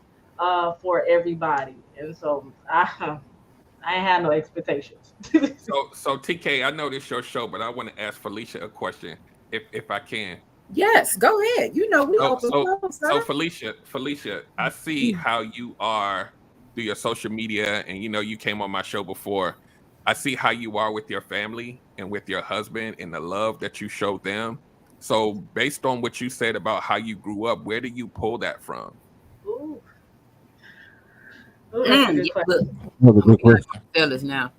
for everybody. And so I ain't had no expectations. So TK, I know this your show, but I want to ask Felicia a question, if I can. Yes, go ahead. We So open so floor, so sir. Felicia, I see how you are through your social media, and you came on my show before. I see how you are with your family and with your husband and the love that you show them. So based on what you said about how you grew up, where do you pull that from? Ooh, ooh, that's a good Yeah, question. look, Another I'm gonna good be like question. fellas now.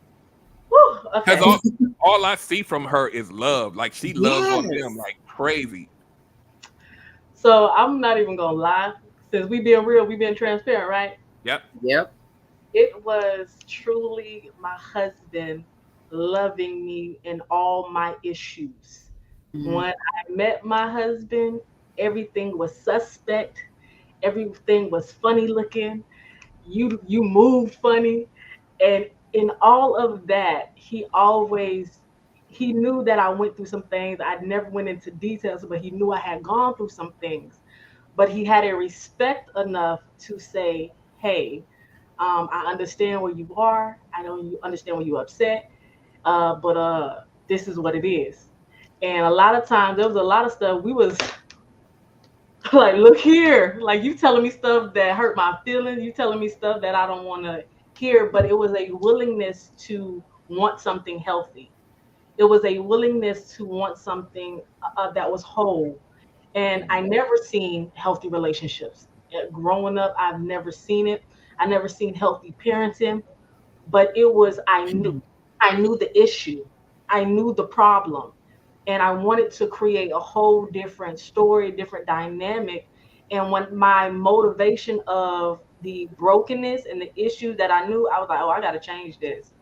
Woo, Because okay. all I see from her is love. Like she loves on them Yes. like crazy. So I'm not even gonna lie. Since we being real, we being transparent, right? Yep. Yep. It was truly my husband loving me in all my issues. Mhm. When I met my husband, everything was suspect. Everything was funny looking. You moved funny, and in all of that, he knew that I went through some things. I never went into details, but he knew I had gone through some things. But he had a respect enough to say, "Hey, I understand where you are. I know you understand where you're upset, but this is what it is." And a lot of times, there was a lot of stuff we was like, look here, like you telling me stuff that hurt my feelings, you telling me stuff that I don't want to hear, but it was a willingness to want something healthy. It was a willingness to want something that was whole. And I never seen healthy relationships. Growing up, I've never seen it. I never seen healthy parenting, but it was I knew the issue. I knew the problem. And I wanted to create a whole different story, different dynamic. And when my motivation of the brokenness and the issue that I knew, I was like, oh, I got to change this.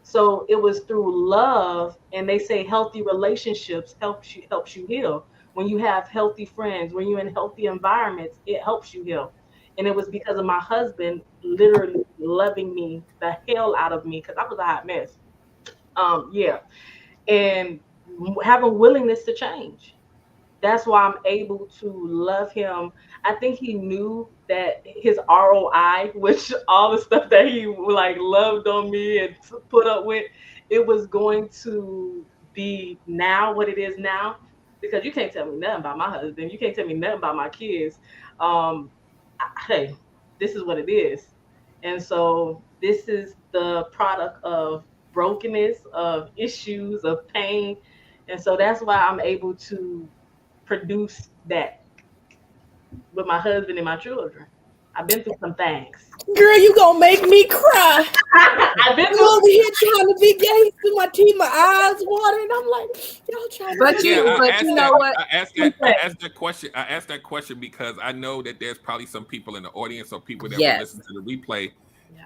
So it was through love, and they say healthy relationships helps you heal. When you have healthy friends, when you're in healthy environments, it helps you heal. And it was because of my husband literally loving me the hell out of me because I was a hot mess. Yeah, and having willingness to change. That's why I'm able to love him. I think he knew that his ROI, which all the stuff that he like loved on me and put up with, it was going to be now what it is now. Because you can't tell me nothing about my husband. You can't tell me nothing about my kids. Hey, this is what it is. And so this is the product of brokenness, of issues, of pain. And so that's why I'm able to produce that with my husband and my children. I've been through some things. Girl, you gonna make me cry. I've been You through over here trying to be gangster, my teeth, my eyes watering. I'm like, y'all trying to But be Yeah, you, so but you know what? I asked that question. I asked that question because I know that there's probably some people in the audience or people that will Yes, listen to the replay, yeah.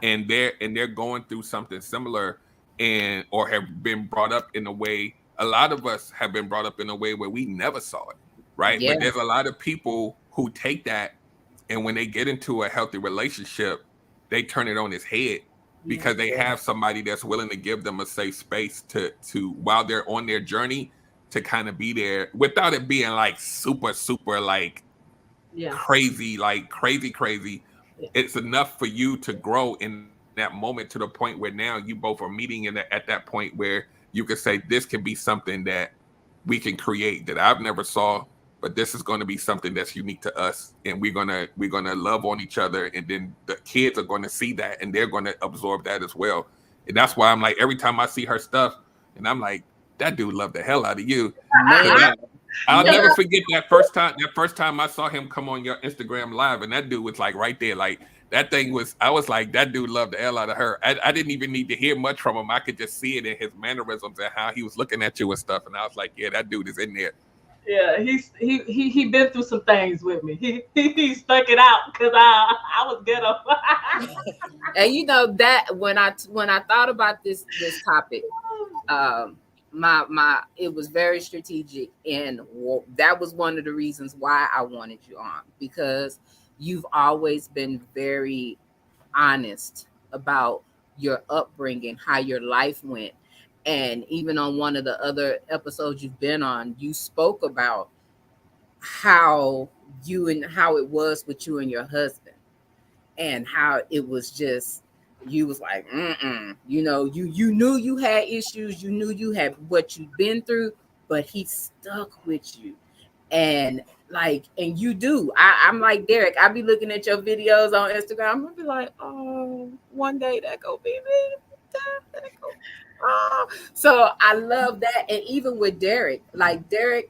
and they're going through something similar, and or have been brought up in a way. A lot of us have been brought up in a way where we never saw it, right? yeah, But there's a lot of people who take that, and when they get into a healthy relationship, they turn it on its head Yeah. because they have somebody that's willing to give them a safe space to while they're on their journey to kind of be there without it being like super Yeah. like crazy. Yeah. It's enough for you to grow in that moment to the point where now you both are meeting at that point where you can say this can be something that we can create that I've never saw, but this is going to be something that's unique to us, and we're gonna love on each other, and then the kids are going to see that and they're going to absorb that as well. And that's why I'm like every time I see her stuff, and I'm like, that dude loved the hell out of you. man, Because I'll man. never forget that first time I saw him come on your Instagram live, and that dude was like right there, like that thing was. I was like, that dude loved the hell out of her. I didn't even need to hear much from him. I could just see it in his mannerisms and how he was looking at you and stuff. And I was like, yeah, that dude is in there. Yeah. He been through some things with me. He stuck it out because I was ghetto. And you know that when I thought about this topic, um, my it was very strategic, and that was one of the reasons why I wanted you on, because you've always been very honest about your upbringing, how your life went. And even on one of the other episodes you've been on, you spoke about how how it was with you and your husband, and how it was just, you was like, you know, you knew you had issues, you knew you had what you've been through, but he stuck with you. And like, and you do. I'm like Derek. I be looking at your videos on Instagram. I'm gonna be like, oh, one day that go be me. That go. Oh. So I love that. And even with Derek, like Derek,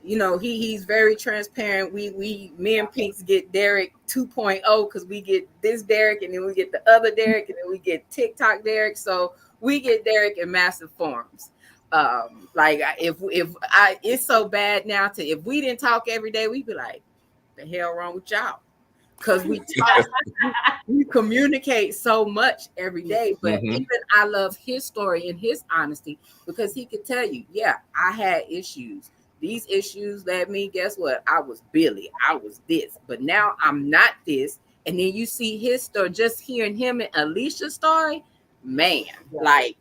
you know, he's very transparent. We me and Pinks get Derek 2.0 because we get this Derek, and then we get the other Derek, and then we get TikTok Derek. So we get Derek in massive forms. Like if I it's so bad now to if we didn't talk every day, we'd be like, the hell wrong with y'all? Because we talk, we communicate so much every day. But Mm-hmm. even I love his story and his honesty, because he could tell you, yeah, I had issues. These issues led me, guess what? I was Billy. I was this, but now I'm not this. And then you see his story, just hearing him and Alicia's story, man, like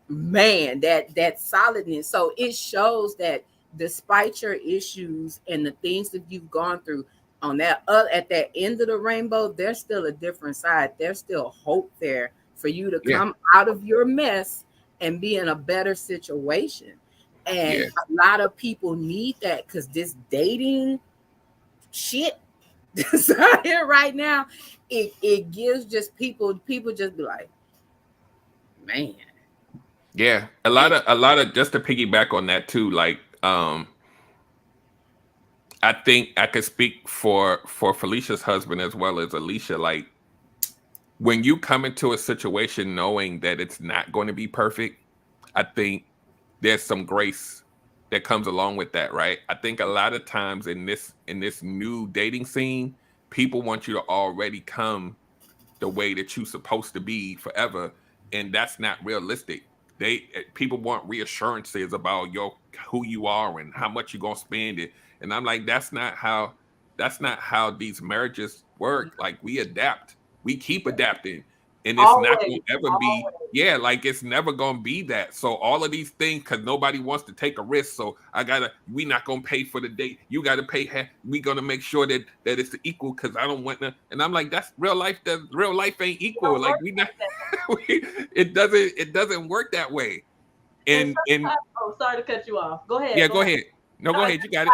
man, that solidness. So it shows that despite your issues and the things that you've gone through, on that at that end of the rainbow, there's still a different side. There's still hope there for you to Yeah. come out of your mess and be in a better situation. And Yeah. a lot of people need that, because this dating shit that's out here right now, it gives just people just be like, man. Yeah. A lot of just to piggyback on that too, like I think I could speak for Felicia's husband as well as Alicia. Like when you come into a situation knowing that it's not going to be perfect, I think there's some grace that comes along with that, right? I think a lot of times in this new dating scene, people want you to already come the way that you're supposed to be forever, and that's not realistic. People want reassurances about your who you are and how much you're gonna spend it, and I'm like, that's not how these marriages work. Like we adapt, we keep adapting, and it's not gonna Always, ever be, always. yeah, like it's never gonna be that. So all of these things, because nobody wants to take a risk. So we not gonna pay for the date. You gotta pay half. We gonna make sure that it's equal because I don't want to. And I'm like, that's real life. That real life ain't It equal. don't Like work we not. like that. It doesn't work that way. And And sometimes, oh, sorry to cut you off. Go ahead. yeah, Go go ahead. ahead. No, No, go I ahead. You got it.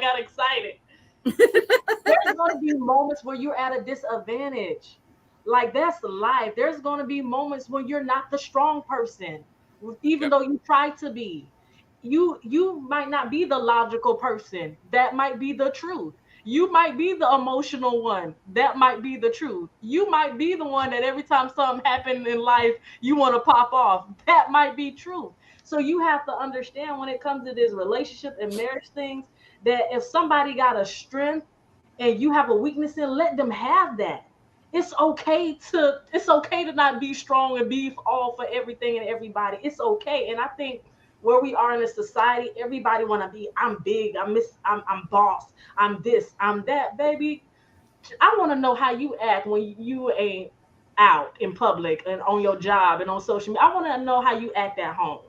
got excited. There's going to be moments where you're at a disadvantage. Like that's life. There's going to be moments when you're not the strong person, even Yep. though you try to be. You might not be the logical person. That might be the truth. You might be the emotional one. That might be the truth. You might be the one that every time something happens in life, you want to pop off. That might be truth. So you have to understand when it comes to this relationship and marriage things that if somebody got a strength and you have a weakness in, let them have that. It's okay to not be strong and be all for everything and everybody. It's okay. And I think where we are in a society, everybody want to be, I'm big, I'm boss, I'm this, I'm that, baby. I want to know how you act when you ain't out in public and on your job and on social media. I want to know how you act at home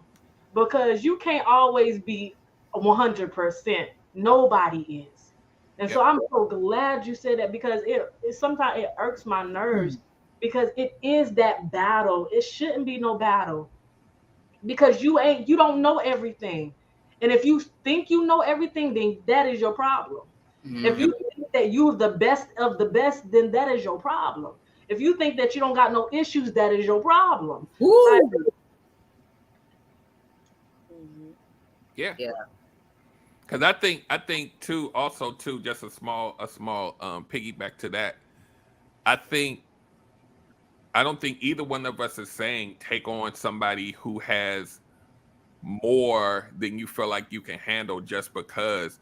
because you can't always be 100%. Nobody is. And so Yep. I'm so glad you said that because it sometimes it irks my nerves because it is that battle. It shouldn't be no battle because you don't know everything. And if you think you know everything, then that is your problem. If Yep. you think that you're the best of the best, then that is your problem. If you think that you don't got no issues, that is your problem. Like, Ooh. Mhm. Yeah. Yeah. Because I think too, also too, just a small piggyback to that. I think I don't think either one of us is saying take on somebody who has more than you feel like you can handle just because.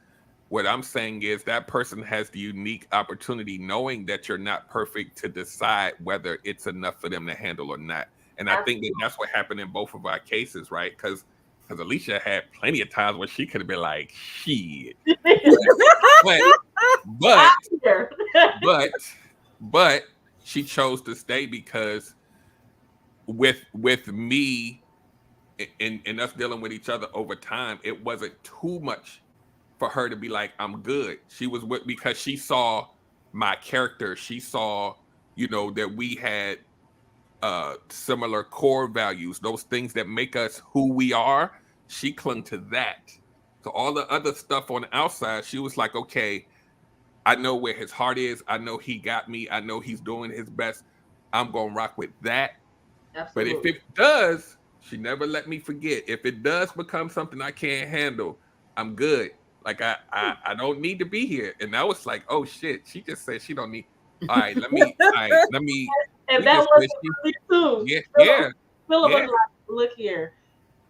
What I'm saying is that person has the unique opportunity, knowing that you're not perfect, to decide whether it's enough for them to handle or not. And I think that that's what happened in both of our cases, right? Because Alicia had plenty of times where she could have been like, "Shit," absolutely. but but but Out here. but but she chose to stay because with me and us dealing with each other over time, it wasn't too much for her to be like, I'm good. She was with because she saw my character. She saw, that we had similar core values, those things that make us who we are. She clung to that. So all the other stuff on the outside, she was like, okay, I know where his heart is. I know he got me. I know he's doing his best. I'm gonna rock with that. But if Absolutely. it does, she never let me forget. If it does become something I can't handle, I'm good. Like I don't need to be here. And I was like, oh shit. She just said she don't need. All right, let me. And We that just wasn't said she. for me too. Yeah, Philip, yeah, Philip was yeah, like, look here.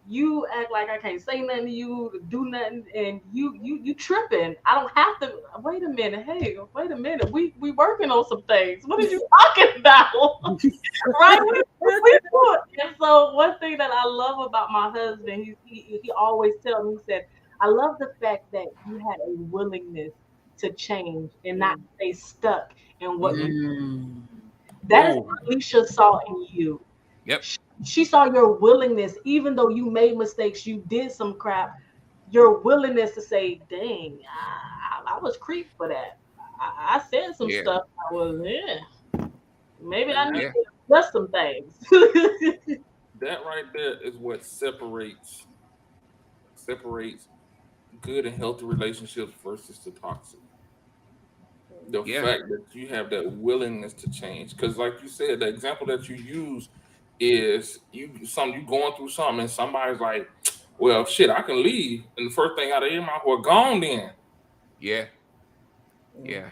You act like I can't say nothing to you, to do nothing, and you tripping. I don't have to wait a minute. Hey, wait a minute. We working on some things. What are you talking about? Right? We do it. And so one thing that I love about my husband, he always tells me, he said, I love the fact that you had a willingness to change and not stay stuck in what you Mm. that is Oh, what Alicia saw in you. yep, She saw your willingness, even though you made mistakes, you did some crap, your willingness to say, dang, I was creeped for that. I said some yeah, stuff I was, maybe and I that need yeah, to adjust some things. that right there is what separates good and healthy relationships versus the toxic. The yeah, fact that you have that willingness to change, because like you said, the example that you use is you going through something, and somebody's like, "Well, shit, I can leave," and the first thing out of your mouth, "Well, gone then." Yeah, Mm. yeah,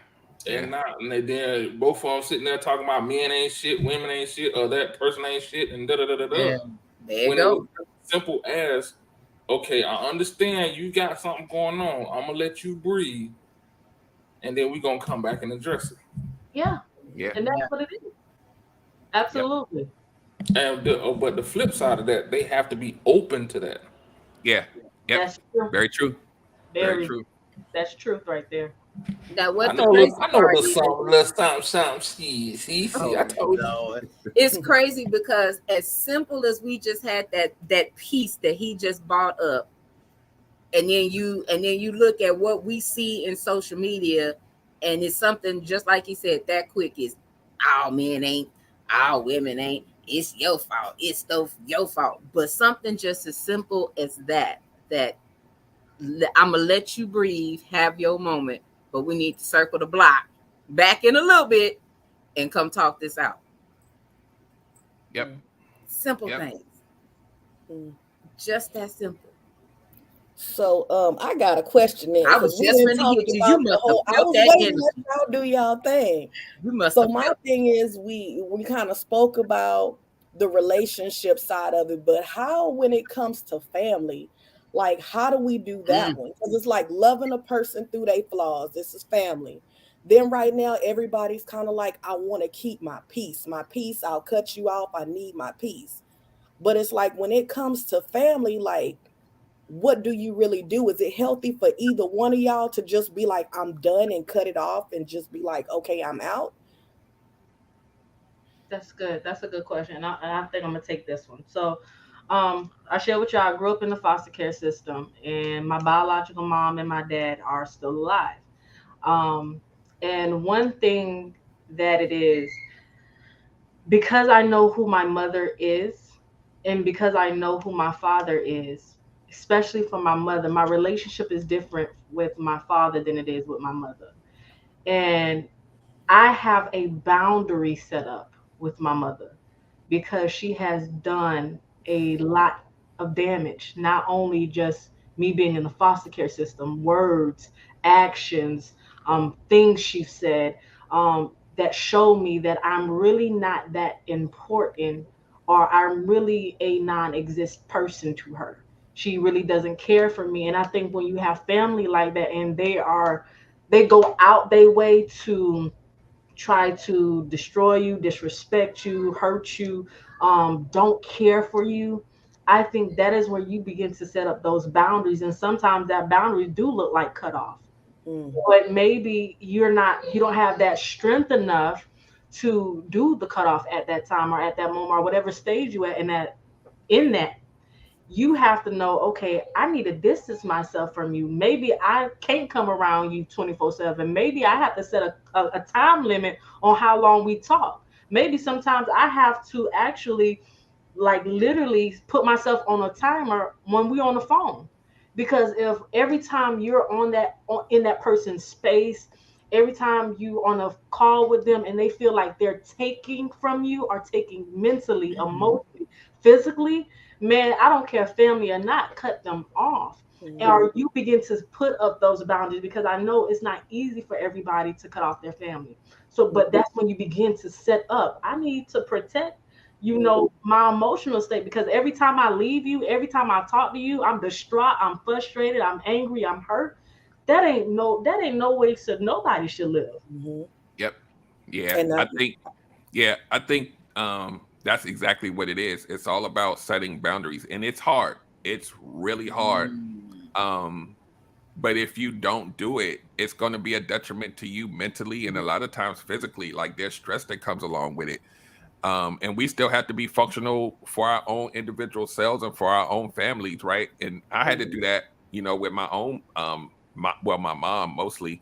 And yeah, not and then both of them sitting there talking about men ain't shit, women ain't shit, or that person ain't shit, and da da da da da. Yeah, there you When it was go. simple as, okay, I understand you got something going on. I'm gonna let you breathe, and then we gonna come back and address it. Yeah, yeah, and that's Yeah. what it is. yep, Absolutely. And but the flip side of that, they have to be open to that. yeah, yep. That's true. Very true. Very Very. true. That's truth right there. Now, what the crazy I know a part little is, something, little something, something. See. I oh told you. Lord, it's crazy because as simple as we just had that piece that he just brought up, and then you look at what we see in social media, and it's something just like he said, that quick is all men ain't, all women ain't, it's your fault, it's your fault. But something just as simple as that I'm gonna let you breathe, have your moment, but we need to circle the block back in a little bit and come talk this out. Yep, Mm. Simple yep. things, Mm. just that simple. So I got a question then I because was we've just been going to talking get to you. about the Must have whole. I felt was that waiting to let energy. y'all do y'all thing. You must So have my felt. thing is we kind of spoke about the relationship side of it, but how when it comes to family, like how do we do that Mm, one? Because it's like loving a person through their flaws. This is family. Then right now everybody's kind of like, I want to keep my peace. My peace, I'll cut you off. I need my peace. But it's like when it comes to family, like what do you really do? Is it healthy for either one of y'all to just be like, I'm done and cut it off and just be like, okay, I'm out? That's good. That's a good question. And I think I'm gonna take this one. So, I share with y'all. I grew up in the foster care system, and my biological mom and my dad are still alive. Um, and one thing that it is, because I know who my mother is, and because I know who my father is, especially for my mother, my relationship is different with my father than it is with my mother. And I have a boundary set up with my mother because she has done a lot of damage, not only just me being in the foster care system, words, actions, things she said, that show me that I'm really not that important, or I'm really a non-exist person to her. She really doesn't care for me. And I think when you have family like that, and they go out their way to try to destroy you, disrespect you, hurt you, don't care for you, I think that is where you begin to set up those boundaries. And sometimes that boundaries do look like cut off. Mm. But maybe you don't have that strength enough to do the cutoff at that time or at that moment or whatever stage you at in that you have to know, okay, I need to distance myself from you. Maybe I can't come around you 24/7. Maybe I have to set a time limit on how long we talk. Maybe sometimes I have to actually, like, literally put myself on a timer when we're on the phone. Because if every time you're in that person's space, every time you on a call with them and they feel like they're taking from you or taking mentally, Mhm. emotionally, physically, man, I don't care family or not, cut them off. Mm. Or you begin to put up those boundaries, because I know it's not easy for everybody to cut off their family. So, Mm. but that's when you begin to set up. I need to protect, Mm. my emotional state, because every time I leave you, every time I talk to you, I'm distraught, I'm frustrated, I'm angry, I'm hurt. That ain't no way so nobody should live. Mhm. Yep. Yeah. And I think. Yeah. I think that's exactly what it is. It's all about setting boundaries, and it's hard. It's really hard. Mm. Um, but if you don't do it, it's going to be a detriment to you mentally and a lot of times physically. Like there's stress that comes along with it. And we still have to be functional for our own individual selves and for our own families, right? And I had to Mhm. do that, with my own, my mom mostly.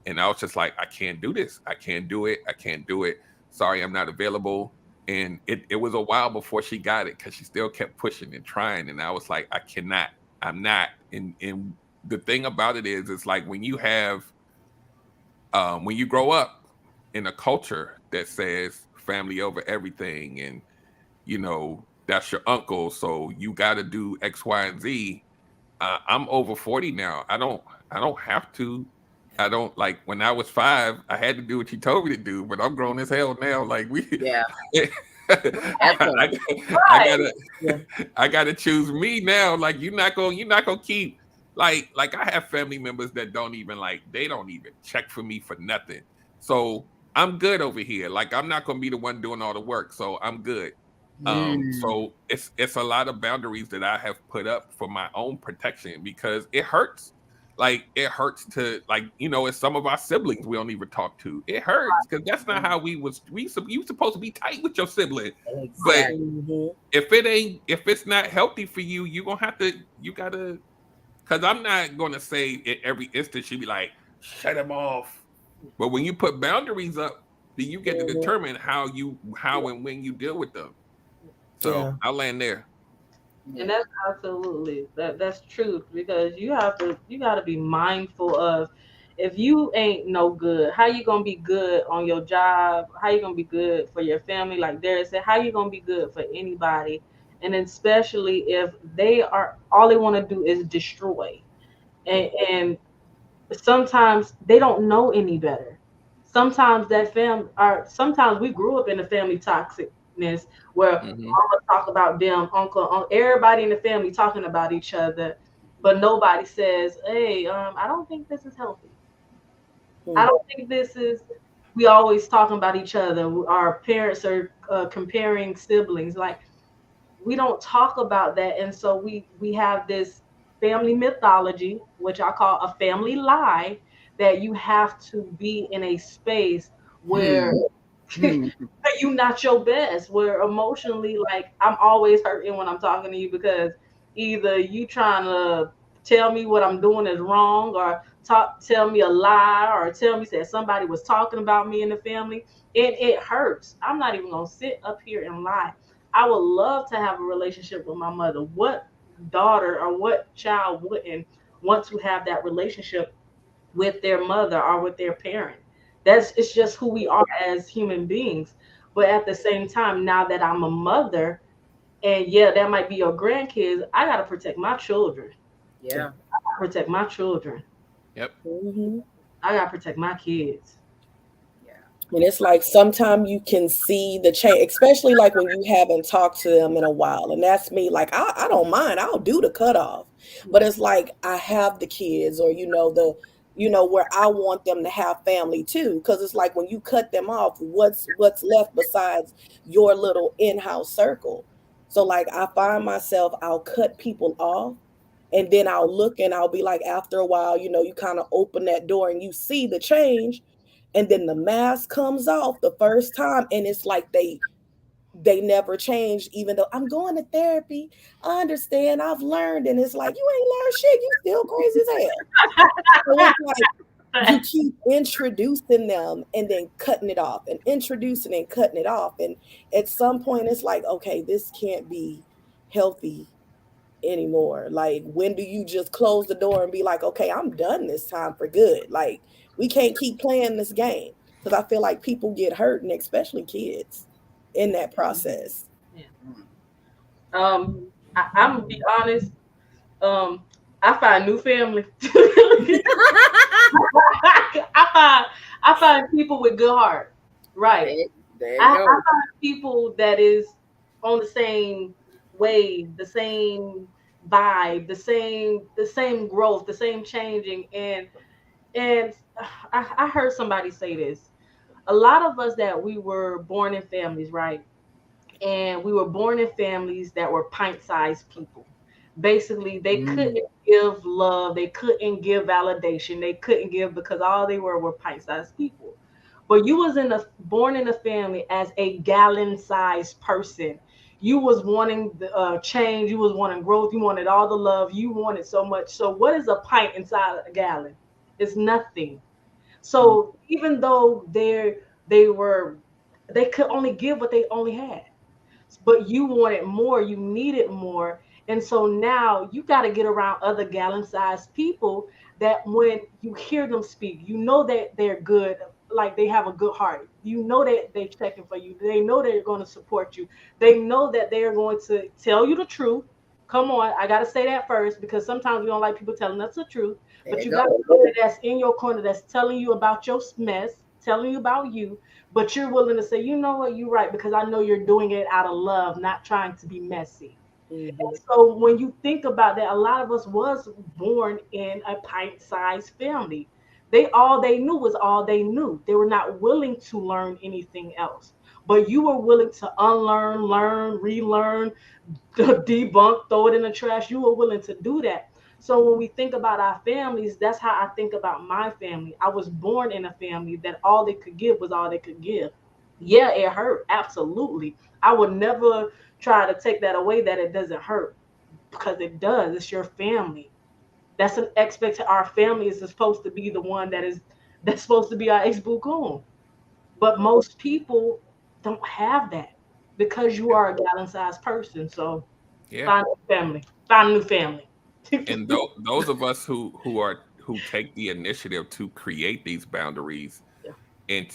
And I was just like, I can't do this. I can't do it. I can't do it. Sorry, I'm not available. And it was a while before she got it because she still kept pushing and trying. And I was like, I cannot. I'm not. And the thing about it is, it's like when you grow up in a culture that says family over everything, and that's your uncle, so you got to do X, Y, and Z. I'm over 40 now. I don't have to. I don't like when I was 5, I had to do what you told me to do, but I'm grown as hell now. Like we Yeah, that I, part. I Right. gotta Yeah. I gotta choose me now. Like you're not gonna keep like I have family members that don't even like they don't even check for me for nothing. So I'm good over here. Like I'm not gonna be the one doing all the work. So I'm good. Mm. So it's a lot of boundaries that I have put up for my own protection because it hurts. Like it hurts to like it's some of our siblings we don't even talk to. It hurts because that's not how you supposed to be tight with your sibling. But Exactly. Mhm. if it's not healthy for you, you gotta because I'm not gonna say at every instance you be like shut him off. But when you put boundaries up, then you get to Mhm. determine how and when you deal with them. So Yeah. I'll land there. And Yeah. that's absolutely that's true because you got to be mindful of if you ain't no good, how you gonna be good on your job? How you gonna be good for your family? Like Derek said, how you gonna be good for anybody? And especially if they are all they want to do is destroy. And sometimes they don't know any better. Sometimes that fam are sometimes we grew up in a family toxicness where Hmm. mama talk about them, everybody in the family talking about each other, but nobody says, "Hey, I don't think this is healthy. I Mm. don't think this is." We always talking about each other. Our parents are comparing siblings. Like we don't talk about that, and so we have this family mythology, which I call a family lie, that you have to be in a space where Hmm. Hmm. you not your best, where emotionally, like I'm always hurting when I'm talking to you because either you trying to tell me what I'm doing is wrong, or tell me a lie, or tell me that somebody was talking about me in the family. It hurts. I'm not even gonna sit up here and lie. I would love to have a relationship with my mother. What daughter or what child wouldn't want to have that relationship with their mother or with their parent? That's it's just who we are as human beings. But at the same time, now that I'm a mother, and yeah, that might be your grandkids, I gotta protect my children. Yeah. Yeah. I protect my children. Yep. Mhm. I gotta protect my kids. Yeah. And it's like sometimes you can see the change, especially like when you haven't talked to them in a while. And that's me. Like I don't mind. I'll do the cutoff. But it's like I have the kids or where I want them to have family too. Cause it's like when you cut them off, what's left besides your little in-house circle? So like I find myself, I'll cut people off and then I'll look and I'll be like, after a while, you kind of open that door and you see the change, and then the mask comes off the first time and it's like they never changed, even though I'm going to therapy. I understand, I've learned, and it's like you ain't learned shit, you still crazy as hell. So it's like you keep introducing them and then cutting it off and introducing and cutting it off, and at some point it's like, okay, this can't be healthy anymore. Like, when do you just close the door and be like, okay, I'm done this time for good? Like, we can't keep playing this game, because I feel like people get hurt, and especially kids, in that process. Yeah. Mm. Um, I'm gonna be honest. Um, I find new family. I find people with good heart. Right. There, there you I go. find people that is on the same wave, the same vibe, the same growth, the same changing. And I heard somebody say this. A lot of us that we were born in families, right? And we were born in families that were pint-sized people. Basically, they couldn't Mm. give love, they couldn't give validation, they couldn't give because all they were pint-sized people. But you was in a born in a family as a gallon-sized person. You was wanting the change, you was wanting growth, you wanted all the love, you wanted so much. So what is a pint inside a gallon? It's nothing. Mm. So even though they were they could only give what they only had, but you wanted more, you needed more. And so now you got to get around other gallon sized people that when you hear them speak, you know that they're good, like they have a good heart. You know that they're checking for you. They know they're going to support you. They know that they're going to tell you the truth. Come on, I gotta say that first because sometimes we don't like people telling us the truth. There But you you go. got somebody that's in your corner that's telling you about your mess, telling you about you, but you're willing to say, you know what, you're right, because I know you're doing it out of love, not trying to be messy. Mm-hmm. So when you think about that, a lot of us was born in a pint-sized family. They knew was all they knew. They were not willing to learn anything else. But you were willing to unlearn, learn, relearn, debunk, throw it in the trash. You were willing to do that. So when we think about our families, that's how I think about my family. I was born in a family that all they could give was all they could give. Yeah, it hurt. Absolutely. I would never try to take that away that it doesn't hurt because it does. It's your family. That's an expect. Our family is supposed to be the one that's supposed to be our ex boo. But most people don't have that because you Yeah. are a gallon sized person. So Yeah. find a family. Find a new family. And those of us who take the initiative to create these boundaries Yeah. and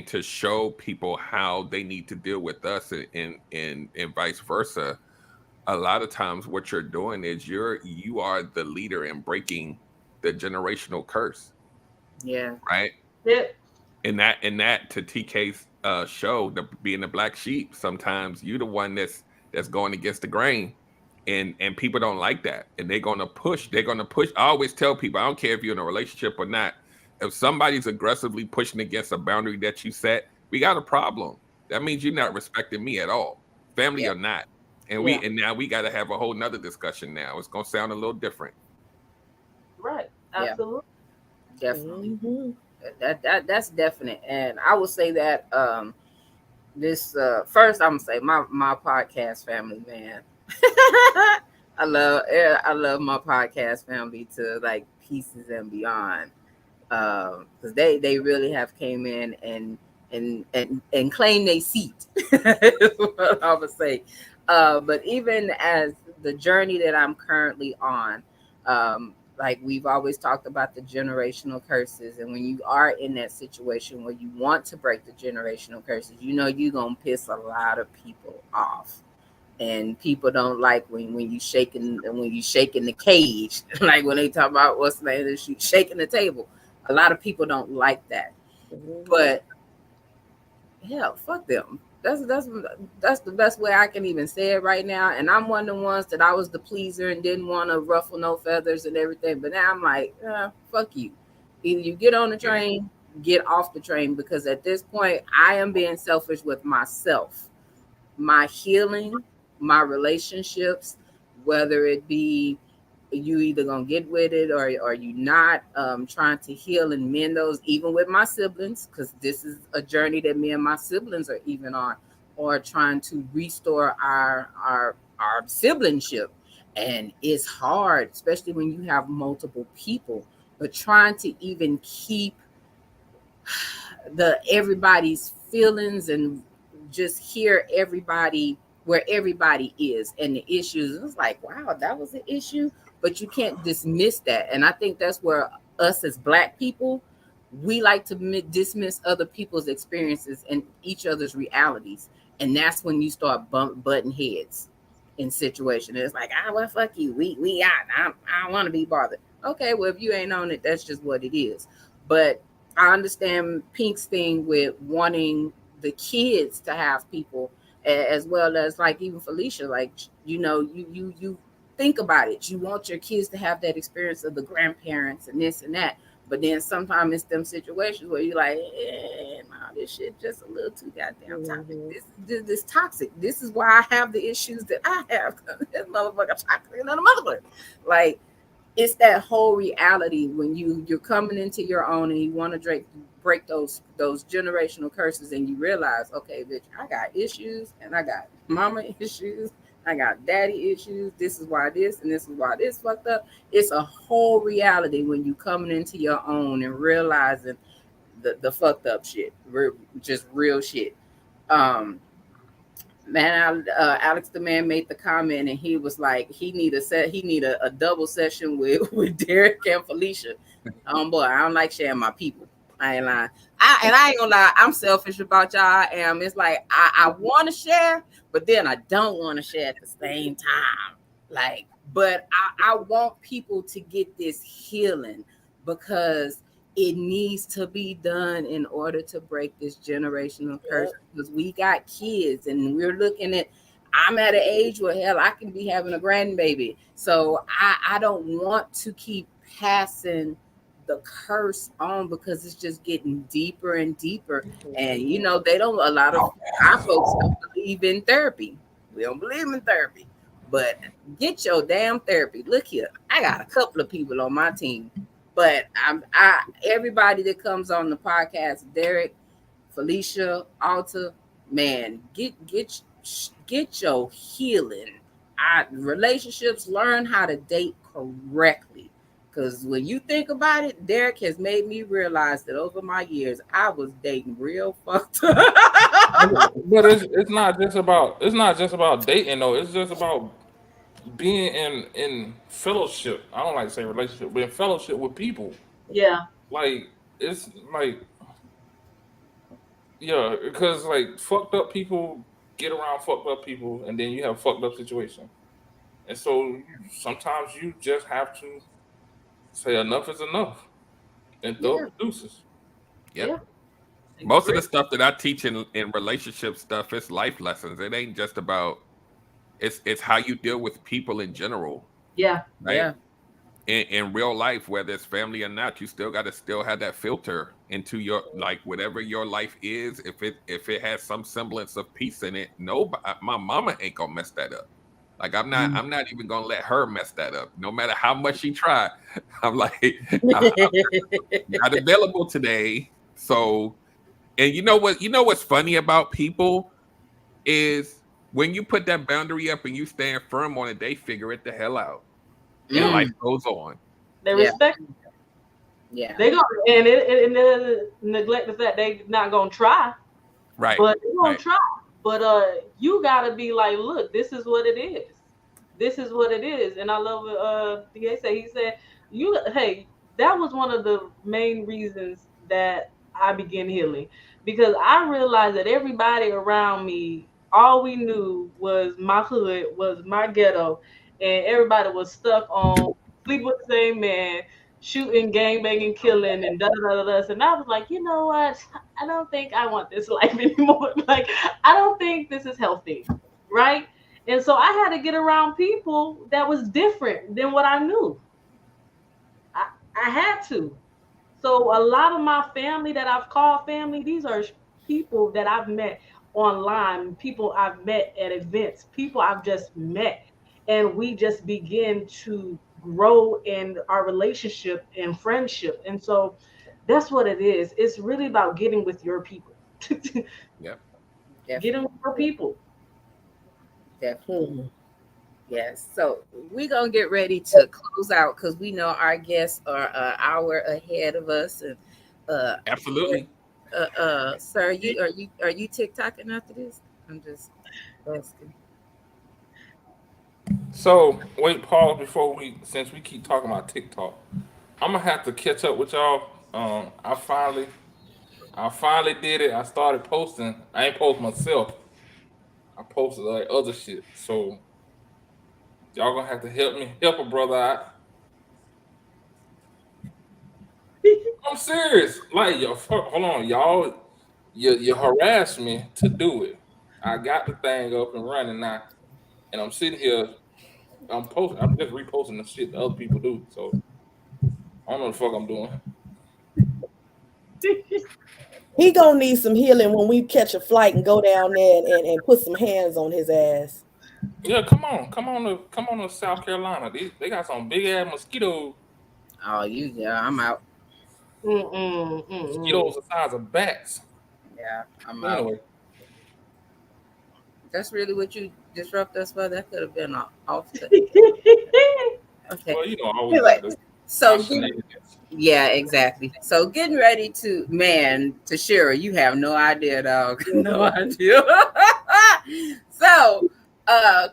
to show people how they need to deal with us and vice versa, a lot of times what you're doing is you are the leader in breaking the generational curse, Yeah. right? Yeah. And that to TK's show, the being the black sheep, sometimes you're the one that's going against the grain, and people don't like that, and they're gonna push. I always tell people, I don't care if you're in a relationship or not, if somebody's aggressively pushing against a boundary that you set, we got a problem. That means you're not respecting me at all, family Yeah. or not. And Yeah. now we got to have a whole nother discussion. Now it's gonna sound a little different. Right. Yeah. Absolutely. Definitely. Mm-hmm. That's definite. And I would say that this first I'm gonna say my podcast family, man. I love my podcast family to like pieces and beyond. Because they really have came in and claimed a seat. Is what I would say. But even as the journey that I'm currently on, like we've always talked about the generational curses, and when you are in that situation where you want to break the generational curses, you know you're gonna piss a lot of people off, and people don't like when you shaking the cage, like when they talk about what's the name, shaking the table. A lot of people don't like that, Mm-hmm. but hell, fuck them. That's the best way I can even say it right now. And I'm one of the ones that I was the pleaser and didn't want to ruffle no feathers and everything. But now I'm like, fuck you. Either you get on the Yeah. train, get off the train, because at this point I am being selfish with myself, my healing, my relationships, whether it be you either gonna get with it or you not, trying to heal and mend those, even with my siblings, because this is a journey that me and my siblings are even on, or trying to restore our siblingship. And it's hard, especially when you have multiple people, but trying to even keep the everybody's feelings and just hear everybody where everybody is and the issues. It's like, wow, that was an issue, but you can't dismiss that. And I think that's where us as black people, we like to dismiss other people's experiences and each other's realities, and that's when you start butting heads in situations. It's like, well, fuck you, we out. I don't want to be bothered. Okay, well, if you ain't on it, that's just what it is. But I understand Pink's thing with wanting the kids to have people, as well as like even Felicia, like, you think about it. You want your kids to have that experience of the grandparents and this and that. But then sometimes it's them situations where you're like, nah, this shit just a little too goddamn toxic. Mm-hmm. This toxic. This is why I have the issues that I have. This motherfucker toxic than a motherfucker. Like, it's that whole reality when you're coming into your own and you want to break those generational curses, and you realize, okay, bitch, I got issues and I got mama issues, I got daddy issues. This is why this and this is why this fucked up. It's a whole reality when you coming into your own and realizing the fucked up shit, just real shit. Um, Man, Alex the man made the comment, and he was like, he need a double session with with Derek and Felicia. Boy, I don't like sharing my people. I ain't lying. I ain't gonna lie, I'm selfish about y'all. I am. It's like I want to share, but then I don't want to share at the same time. Like, but I want people to get this healing because it needs to be done in order to break this generational curse. Yep. Because we got kids and we're looking at, I'm at an age where hell, I can be having a grandbaby. So I don't want to keep passing the curse on because it's just getting deeper and deeper. And you know, they don't, a lot of our folks don't believe in therapy. We don't believe in therapy. But get your damn therapy. Look here, I got a couple of people on my team, but I everybody that comes on the podcast, Derek, Felicia, Alta, man, get your healing. Relationships, learn how to date correctly. Because when you think about it, Derek has made me realize that over my years, I was dating real fucked up. But it's not just about dating though. It's just about being in fellowship. I don't like to say relationship, but in fellowship with people. Yeah, Like it's like yeah, because like fucked up people get around fucked up people, and then you have fucked up situation. And so sometimes you just have to say enough is enough and throw Yeah, up the deuces. Yep. yeah, Most of agree. the stuff that I teach in relationship stuff is life lessons. It ain't just about it's how you deal with people in general, Yeah, right? yeah, In real life, whether it's family or not, you still got to still have that filter into your like whatever your life is. If it has some semblance of peace in it, no, my mama ain't gonna mess that up. Like I'm not even gonna let her mess that up. No matter how much she try, I'm like I'm not available today. So, and you know what's funny about people is when you put that boundary up and you stand firm on it, they figure it the hell out and yeah. life mm, goes on. They yeah, respect. yeah, They go and they neglect the fact they not gonna try, Right. but they gonna Right. try. But you gotta be like, look, this is what it is. This is what it is. And I love what DA said. He said, you hey, that was one of the main reasons that I began healing. Because I realized that everybody around me, all we knew was my hood, was my ghetto, and everybody was stuck on sleep with the same man, shooting, gang banging, killing, and da da da da. And I was like, you know what? I don't think I want this life anymore. Like, I don't think this is healthy, right? And so I had to get around people that was different than what I knew. I, I had to. So a lot of my family that I've called family, these are people that I've met online, people I've met at events, people I've just met. And we just begin to grow in our relationship and friendship. And so that's what it is. It's really about getting with your people. Yep. Getting definitely, with your people. definitely. Hmm. Yes. So we're gonna get ready to close out because we know our guests are an hour ahead of us. And uh, Absolutely. sir, are you TikToking after this? I'm just asking. So wait, pause before we since we keep talking about TikTok. I'm gonna have to catch up with y'all. I finally did it. I started posting. I ain't post myself. I posted like other shit. So y'all gonna have to help a brother out. I'm serious. Like yo, hold on, y'all. You harassed me to do it. I got the thing up and running now, and I'm sitting here. I'm posting. I'm just reposting the shit that other people do. So I don't know what the fuck I'm doing. He gonna need some healing when we catch a flight and go down there and put some hands on his ass. Yeah, come on to South Carolina. They got some big ass Oh, yeah, I'm out. Mm-mm, mm-mm. mosquitoes the size of bats. Yeah, I'm But out. anyway, That's really what you disrupt us for. That could have been off the. Okay. well, you know, I always Anyway, got my so shenanigans. yeah, exactly. So getting ready to man to Shira, you have no idea, dog. No idea. So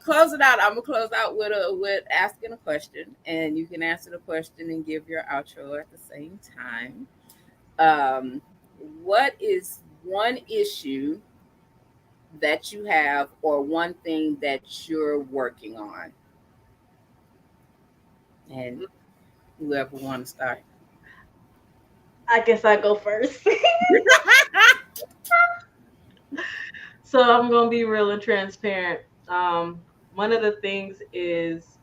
closing out, I'm gonna close out with asking a question, and you can answer the question and give your outro at the same time. Um, what is one issue that you have or one thing that you're working on? And whoever want to start. I guess I go first. So I'm gonna be real and transparent. One of the things is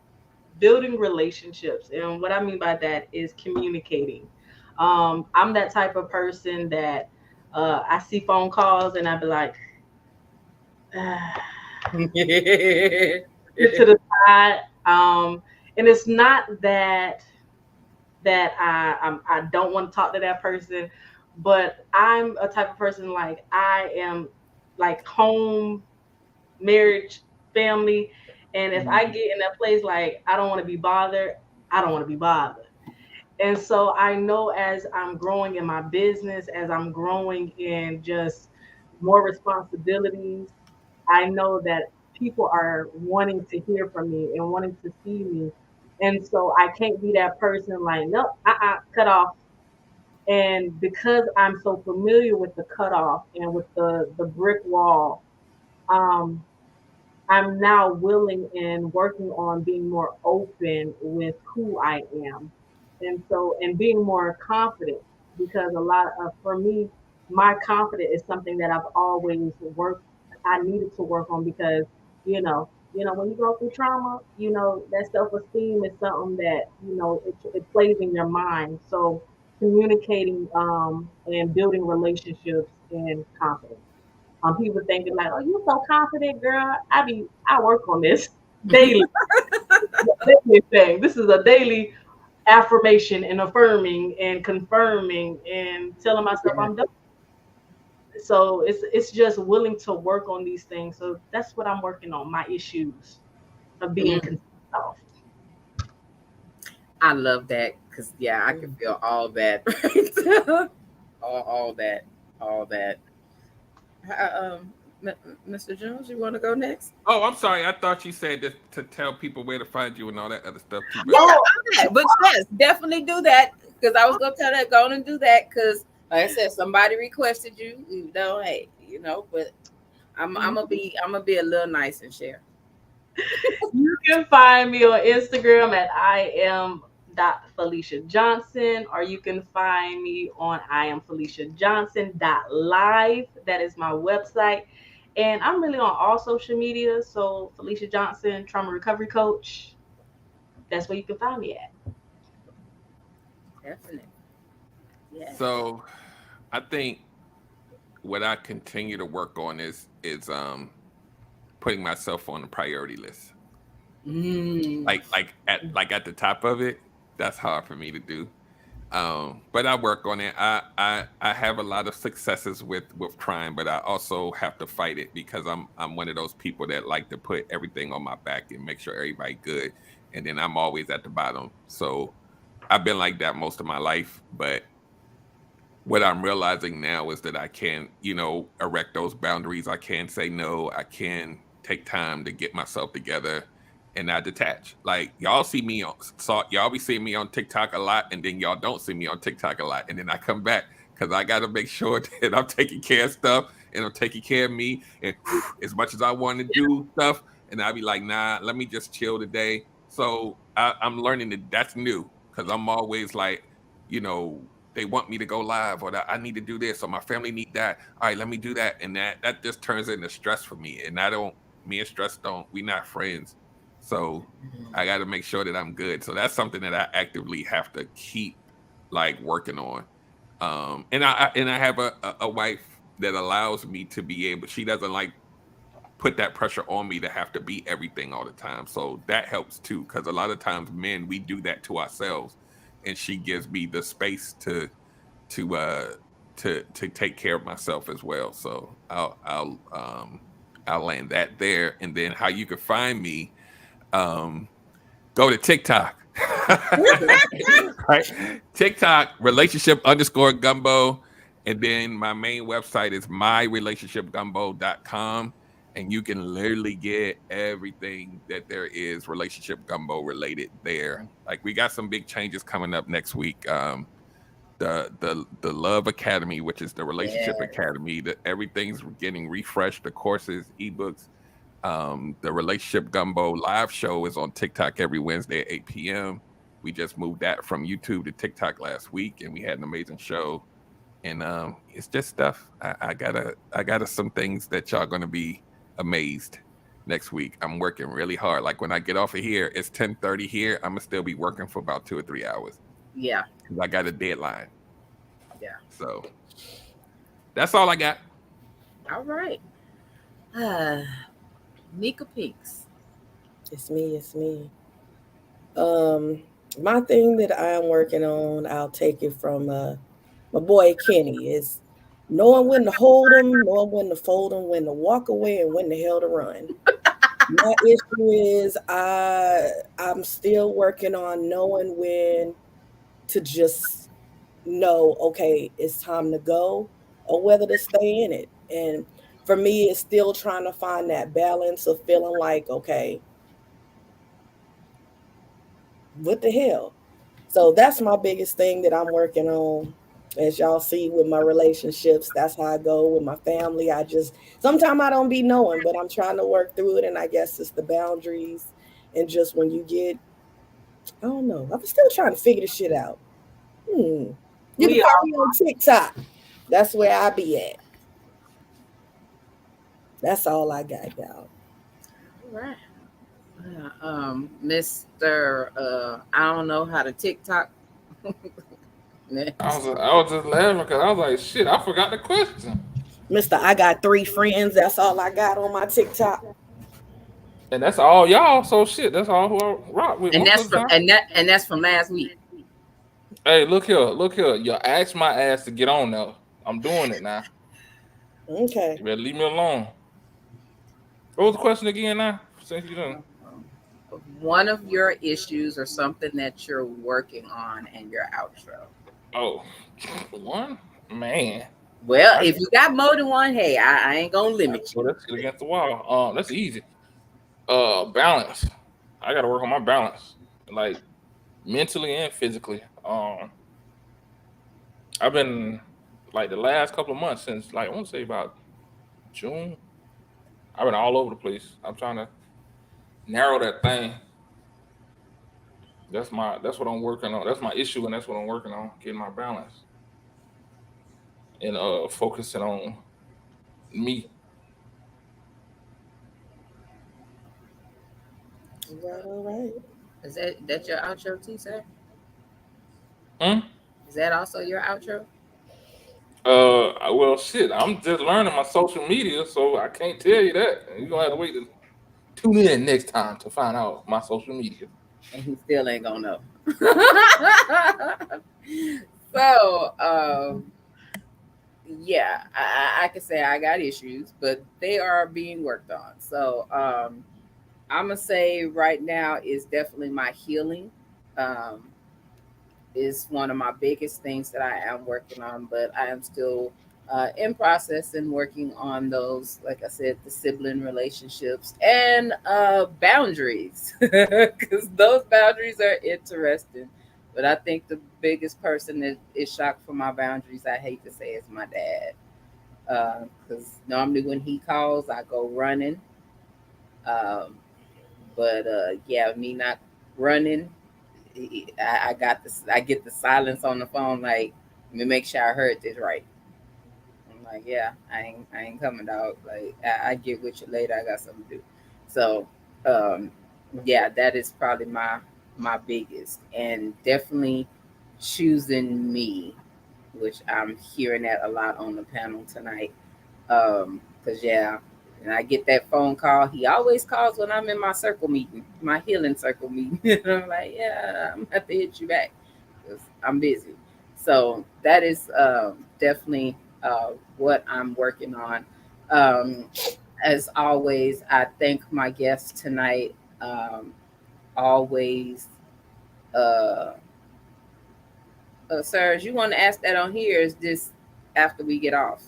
building relationships, and what I mean by that is communicating. I'm that type of person that I see phone calls and I be like, get to the side. And it's not that I don't want to talk to that person, but I'm a type of person like I am like home, marriage, family, and if I get in that place like I don't want to be bothered, I don't want to be bothered. And so I know as I'm growing in my business, as I'm growing in just more responsibilities, I know that people are wanting to hear from me and wanting to see me. And so I can't be that person like, nope, cut off. And because I'm so familiar with the cutoff and with the brick wall, um, I'm now willing and working on being more open with who I am. And so, and being more confident because a lot of, for me, my confidence is something that I've always worked, I needed to work on because, when you go through trauma, that self-esteem is something that, it plays in your mind. So communicating, and building relationships and confidence. People thinking like, "Oh, you so confident, girl." I work on this daily. Daily thing. This is a daily affirmation and affirming and confirming and telling myself I'm done. So it's just willing to work on these things. So that's what I'm working on. My issues of being Mm, consistent. Off. I love that because yeah, I can feel all that. All that, all that. Mr. Jones, you want to go next? Oh, I'm sorry. I thought you said this to tell people where to find you and all that other stuff too, Yeah, brother. Oh, all that. But yes, definitely do that because I was gonna tell that go on and do that because, like I said, somebody requested you. Hey, but I'm gonna be a little nice and share. you can find me on Instagram at I am Felicia Johnson, or you can find me on I am Felicia Johnson live. That is my website. And I'm really on all social media. So Felicia Johnson, trauma recovery coach. That's where you can find me at. Definitely, yes. So I think what I continue to work on is putting myself on the priority list. Mm. Like at the top of it, that's hard for me to do. But I work on it. I have a lot of successes with crime, but I also have to fight it because I'm one of those people that like to put everything on my back and make sure everybody good, and then I'm always at the bottom. So I've been like that most of my life, but what I'm realizing now is that I can, erect those boundaries. I can say no. I can take time to get myself together and not detach. Like y'all see me on, so y'all be seeing me on TikTok a lot, and then y'all don't see me on TikTok a lot, and then I come back because I got to make sure that I'm taking care of stuff and I'm taking care of me. And as much as I want to do stuff, and I be like, nah, let me just chill today. So I'm learning that that's new because I'm always like, you know they want me to go live or that I need to do this or my family need that. All right, let me do that. And that just turns into stress for me. And I don't me and stress don't we not friends. So I got to make sure that I'm good. So that's something that I actively have to keep like working on. And I have a wife that allows me to be able, she doesn't like put that pressure on me to have to be everything all the time. So that helps too, because a lot of times men we do that to ourselves, and she gives me the space to uh to take care of myself as well. So I'll land that there, and then how you can find me. Um, Go to TikTok. Right? TikTok relationship underscore gumbo. And then my main website is myrelationshipgumbo.com. And you can literally get everything that there is relationship gumbo related there. Like we got some big changes coming up next week. The Love Academy, which is the relationship Yes. academy, that everything's getting refreshed, the courses, ebooks. The Relationship Gumbo live show is on TikTok every Wednesday at 8 p.m. We just moved that from YouTube to TikTok last week, and we had an amazing show. And it's just stuff. I gotta some things that y'all gonna be amazed next week. I'm working really hard. Like when I get off of here, it's 10:30 here. I'm gonna still be working for about 2 or 3 hours Yeah. because I got a deadline. Yeah. So that's all I got. All right. Nika Pinks. It's me. It's me. My thing that I'm working on, I'll take it from my boy Kenny, is knowing when to hold them, knowing when to fold them, when to walk away, and when the hell to run. My issue is I'm still working on knowing when to just know, okay, it's time to go, or whether to stay in it. And for me, it's still trying to find that balance of feeling like, okay, what the hell? So that's my biggest thing that I'm working on. As y'all see with my relationships, that's how I go with my family. I just sometimes I don't be knowing, but I'm trying to work through it. And I guess it's the boundaries and just when you get, I don't know. I'm still trying to figure this shit out. You can We find me on TikTok. That's where I be at. That's all I got, y'all. All right. Mr. I don't know how to TikTok. Next. I was just laughing because I was like, shit, I forgot the question. Mr. I got 3 friends. That's all I got on my TikTok. And that's all y'all. So shit, that's all who I rock with And most that's of the from time. that's from last week. Hey, look here, look here. You asked my ass to get on now. I'm doing it now. Okay. You better leave me alone. What was the question again now? Since you done. One of your issues or something that you're working on and your outro. Oh, one? Man. Well, I if you got more than one, hey, I ain't gonna gotta limit throw you. that shit against the wall. That's easy. Balance. I gotta work on my balance. Like mentally and physically. I've been like the last couple of months since like I want to say about June. I've been all over the place. I'm trying to narrow that thing. That's what I'm working on. That's my issue, and that's what I'm working on. Getting my balance and focusing on me. All right, all right. Is that your outro too, sir? Hmm? Is that also your outro? Well, shit. I'm just learning my social media, so I can't tell you that. You're gonna have to wait to tune in next time to find out my social media. And he still ain't gonna know. So, yeah, I can say I got issues, but they are being worked on. So, I'm gonna say right now is definitely my healing. Um, is one of my biggest things that I am working on, but I am still in process and working on those, like I said, the sibling relationships and boundaries, because those boundaries are interesting. But I think the biggest person that is shocked for my boundaries, I hate to say, is my dad. Because normally when he calls, I go running. Um, but yeah, me not running, I got this. I get the silence on the phone. Like, let me make sure I heard this right. I'm like, yeah, I ain't coming, dog. Like, I get with you later. I got something to do. So, um, yeah, that is probably my biggest, and definitely choosing me, which I'm hearing that a lot on the panel tonight. Because yeah, and I get that phone call. He always calls when I'm in my circle meeting, my healing circle meeting. And I'm like, yeah, I'm gonna have to hit you back because I'm busy. So that is definitely what I'm working on. Um, as always, I thank my guests tonight. Always, uh, sir, you want to ask that on here? Is this after we get off?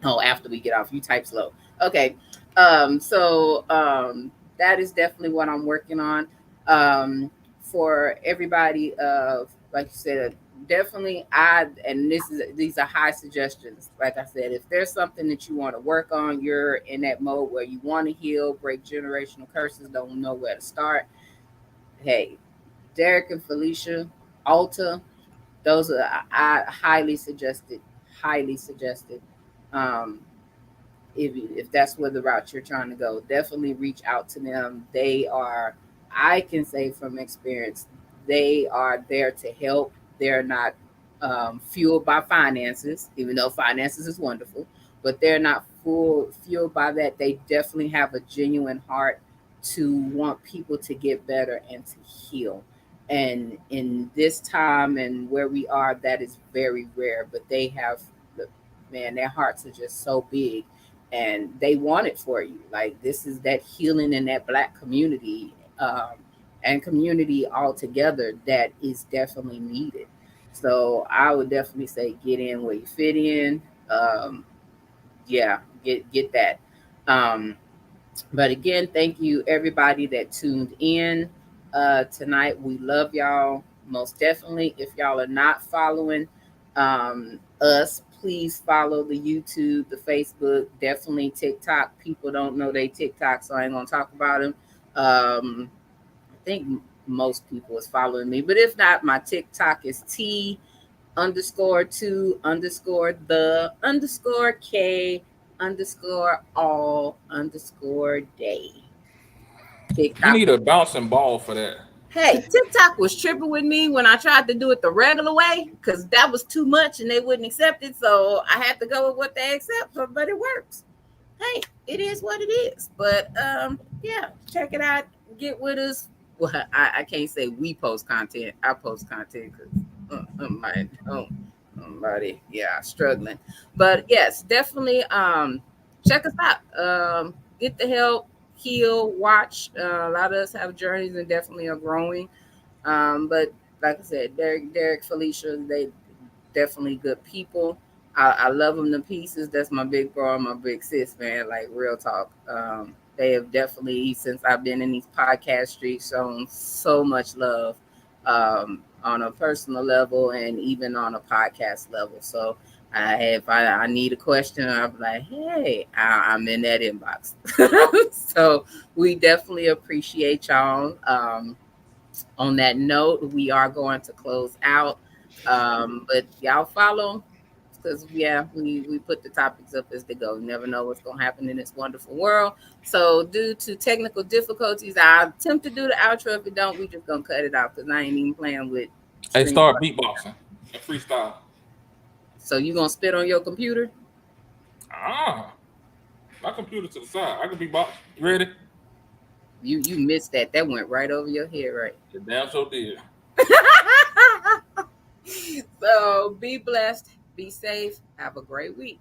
Oh, after we get off, you type slow. Okay. So that is definitely what I'm working on. For everybody of like you said, definitely and these are high suggestions. Like I said, if there's something that you want to work on, you're in that mode where you want to heal, break generational curses, don't know where to start. Hey, Derek and Felicia, Alta, those are I highly suggested. Highly suggested. Um, if that's where the route you're trying to go, definitely reach out to them. They are, I can say from experience, they are there to help. They're not fueled by finances, even though finances is wonderful, but they're not fueled by that. They definitely have a genuine heart to want people to get better and to heal. And in this time and where we are, that is very rare. But they have, man, their hearts are just so big, and they want it for you. Like, this is that healing in that Black community, and community altogether, that is definitely needed. So I would definitely say get in where you fit in. Yeah, get that. Um, but again, thank you everybody that tuned in tonight. We love y'all most definitely. If y'all are not following us, please follow the YouTube, the Facebook, definitely TikTok. People don't know they TikTok, so I ain't gonna talk about them. I think most people is following me, but if not, my TikTok is T underscore two underscore the underscore K underscore all underscore day. You TikTok. need a bouncing ball for that. Hey, TikTok was tripping with me when I tried to do it the regular way because that was too much and they wouldn't accept it. So I had to go with what they accept. But it works. Hey, it is what it is. But yeah, check it out. Get with us. Well, I can't say we post content. I post content because somebody, yeah, struggling. But yes, definitely check us out. Get the help, heal, watch. A lot of us have journeys and definitely are growing. But like I said, Derek, Felicia, they definitely good people. I love them to pieces. That's my big bro and my big sis, man. Like, real talk. They have definitely, since I've been in these podcast streets, shown so much love on a personal level and even on a podcast level. So if I need a question, I'm like, hey, I'm in that inbox. So we definitely appreciate y'all. On that note, we are going to close out. But y'all follow, because yeah, we put the topics up as they go. You never know what's gonna happen in this wonderful world. So due to technical difficulties, I'll attempt to do the outro. If it don't, we just gonna cut it out because I ain't even playing with Hey, stream. start beatboxing and freestyle. So you gonna spit on your computer? Ah, my computer to the side. I can beatbox. You ready? You missed that. That went right over your head, right? The damn show did. So be blessed, be safe, have a great week.